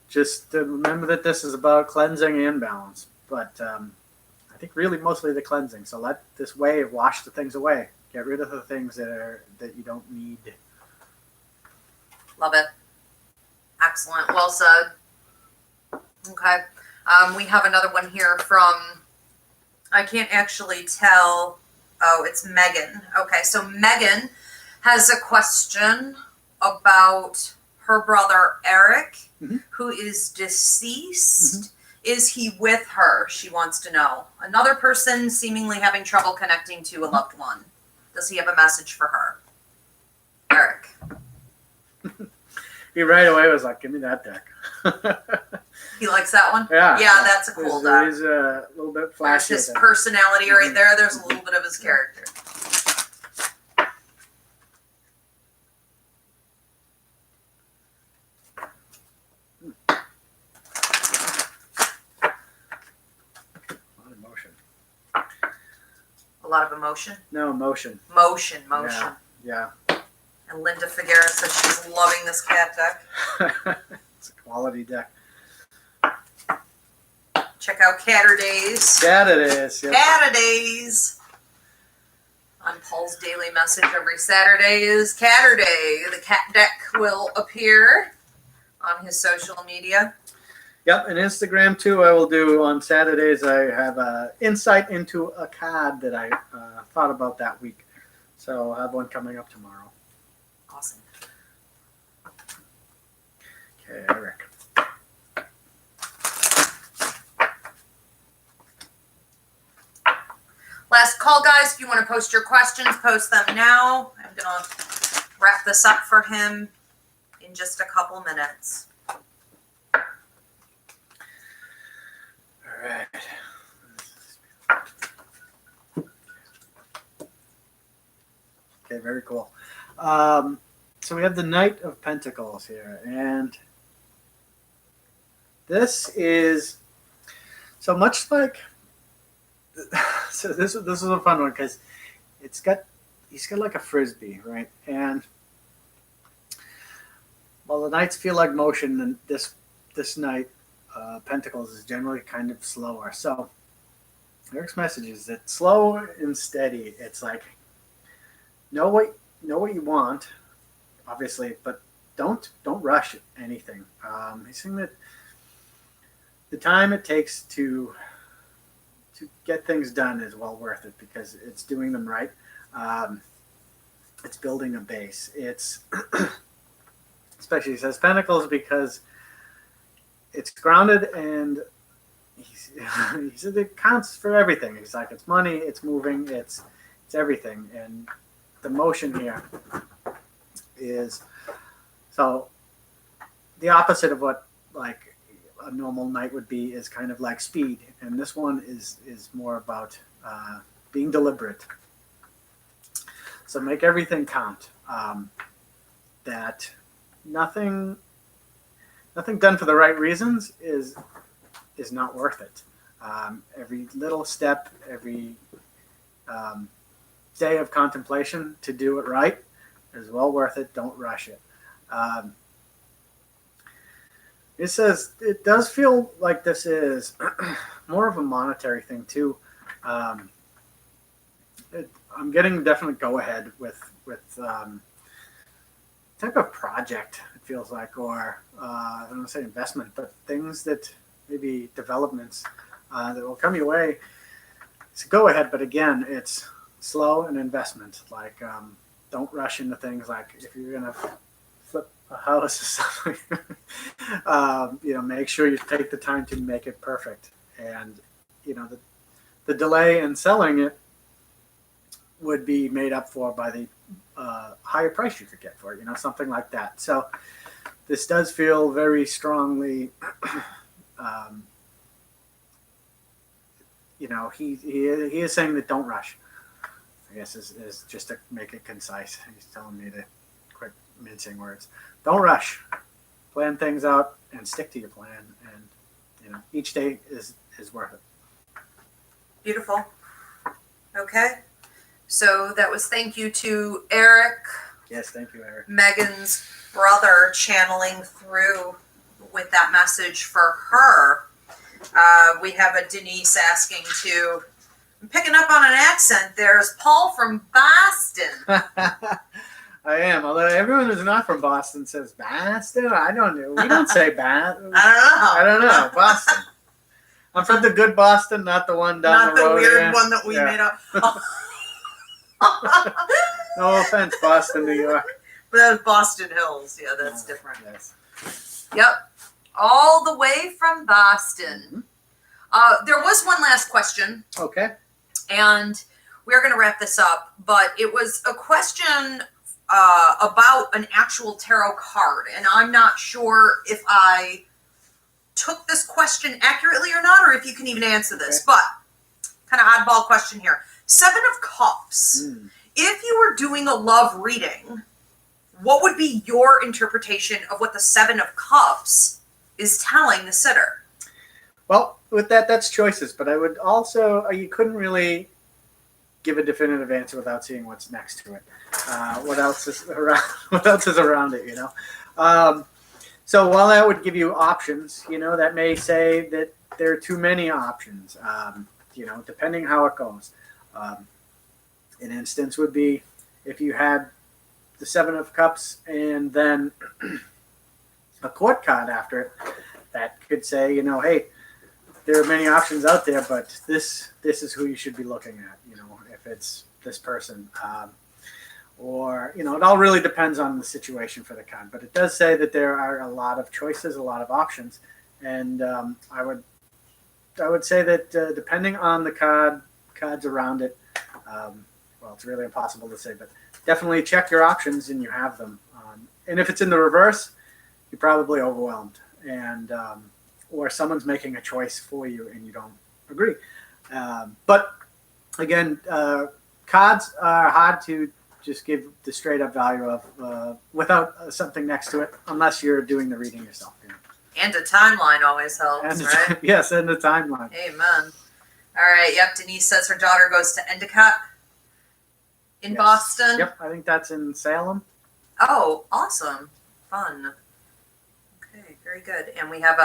just remember that this is about cleansing and balance. But I think really mostly the cleansing. So let this wave wash the things away. Get rid of the things that you don't need. Love it. Excellent. Well said. Okay. We have another one here from, I can't actually tell. Oh, it's Megan. Okay. So Megan has a question about her brother, Eric, who is deceased. Is he with her? She wants to know. Another person seemingly having trouble connecting to a loved one. Does he have a message for her? Eric. He right away was like, "Give me that deck." He likes that one? Yeah. Yeah, that's a cool deck. He's a little bit There's flashy. his personality right there. There's a little bit of his character. A lot of emotion? No, motion. Motion. Yeah. And Linda Figueroa says she's loving this cat deck. It's a quality deck. Check out Catterdays. Catterdays. Yep. Catterdays. On Paul's daily message every Saturday is Catterday. The cat deck will appear on his social media. Yep, and Instagram too. I will do on Saturdays. I have an insight into a card that I thought about that week. So I'll have one coming up tomorrow. Awesome. Okay, Eric. Last call, guys. If you want to post your questions, post them now. I'm going to wrap this up for him in just a couple minutes. All right. Okay, very cool. So we have the Knight of Pentacles here, and this is so much like. So this is a fun one because he's got like a frisbee, right? And while the knights feel like motion, and this knight Pentacles is generally kind of slower. So Eric's message is that slow and steady. It's like know what you want, obviously, but don't rush anything. He's saying that the time it takes to get things done is well worth it because it's doing them right. It's building a base. It's especially, he says Pentacles because it's grounded, and he said it counts for everything. He's like, it's money, it's moving, it's everything. And the motion here is so the opposite of what like a normal night would be is kind of like speed, and this one is more about being deliberate. So make everything count. That nothing done for the right reasons is not worth it. Every little step, every day of contemplation to do it right is well worth it. Don't rush it. It says it does feel like this is more of a monetary thing too. I'm getting definite go ahead with type of project. It feels like, or I don't want to say investment, but things that maybe developments that will come your way. It's a go ahead, but again, it's slow and investment. Like don't rush into things. Like if you're gonna flip a house or something, make sure you take the time to make it perfect. And the delay in selling it would be made up for by the higher price you could get for it, something like that. So this does feel very strongly, he is saying that don't rush, I guess is just to make it concise. He's telling me to quit mincing words. Don't rush. Plan things out and stick to your plan. And each day is worth it. Beautiful. Okay. So that was thank you to Eric. Yes, thank you, Eric. Megan's brother channeling through with that message for her. We have a Denise asking to, I'm picking up on an accent. There's Paul from Boston. I am, although everyone who's not from Boston says Boston. I don't know. We don't say Boston. I don't know. Boston. I'm from the good Boston, not the one down Not the road. the weird here. one that we made up. No offense, Boston, New York. But that was Boston Hills. Yeah, that's different. Yes. Yep. All the way from Boston. There was one last question. Okay. And we're going to wrap this up. But it was a question about an actual tarot card. And I'm not sure if I took this question accurately or not, or if you can even answer this. Okay. But kind of oddball question here. Seven of Cups. If you were doing a love reading, what would be your interpretation of what the Seven of Cups is telling the sitter? Well, with that's choices, but I would also, you couldn't really give a definitive answer without seeing what's next to it. What else is around? What else is around it? So while that would give you options, that may say that there are too many options. Depending how it goes. An instance would be if you had the Seven of Cups and then a court card after it, that could say, hey, there are many options out there, but this is who you should be looking at, if it's this person. It all really depends on the situation for the card. But it does say that there are a lot of choices, a lot of options. And I would say that depending on the cards around it, it's really impossible to say, but definitely check your options and you have them. And if it's in the reverse, you're probably overwhelmed, and or someone's making a choice for you and you don't agree. But again, cards are hard to just give the straight up value of without something next to it, unless you're doing the reading yourself. And a timeline always helps, right? Yes, and the timeline. Amen. All right. Yep. Denise says her daughter goes to Endicott in Boston. Yep, I think that's in Salem. Oh, awesome. Fun. Okay, very good. And we have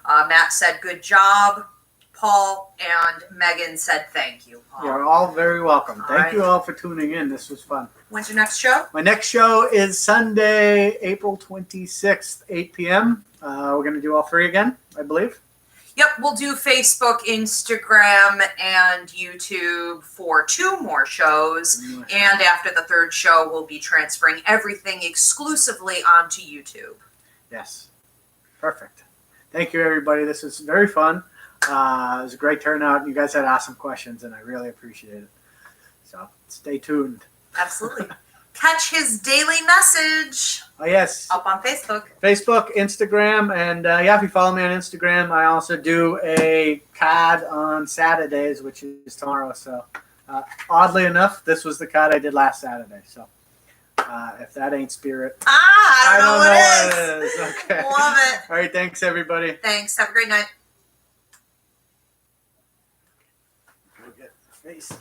Matt said, good job, Paul, and Megan said, thank you, Paul. You're all very welcome. Thank you right. all for tuning in. This was fun. When's your next show? My next show is Sunday, April 26th, 8 p.m. We're going to do all three again, I believe. Yep, we'll do Facebook, Instagram, and YouTube for 2 more shows. And after the 3rd show, we'll be transferring everything exclusively onto YouTube. Yes. Perfect. Thank you, everybody. This was very fun. It was a great turnout. You guys had awesome questions, and I really appreciate it. So stay tuned. Absolutely. Catch his daily message. Oh, yes. Up on Facebook. Facebook, Instagram, and if you follow me on Instagram, I also do a card on Saturdays, which is tomorrow. So oddly enough, this was the card I did last Saturday. So if that ain't spirit, I don't know what it is. Okay. Love it. All right. Thanks, everybody. Thanks. Have a great night. Go get the face.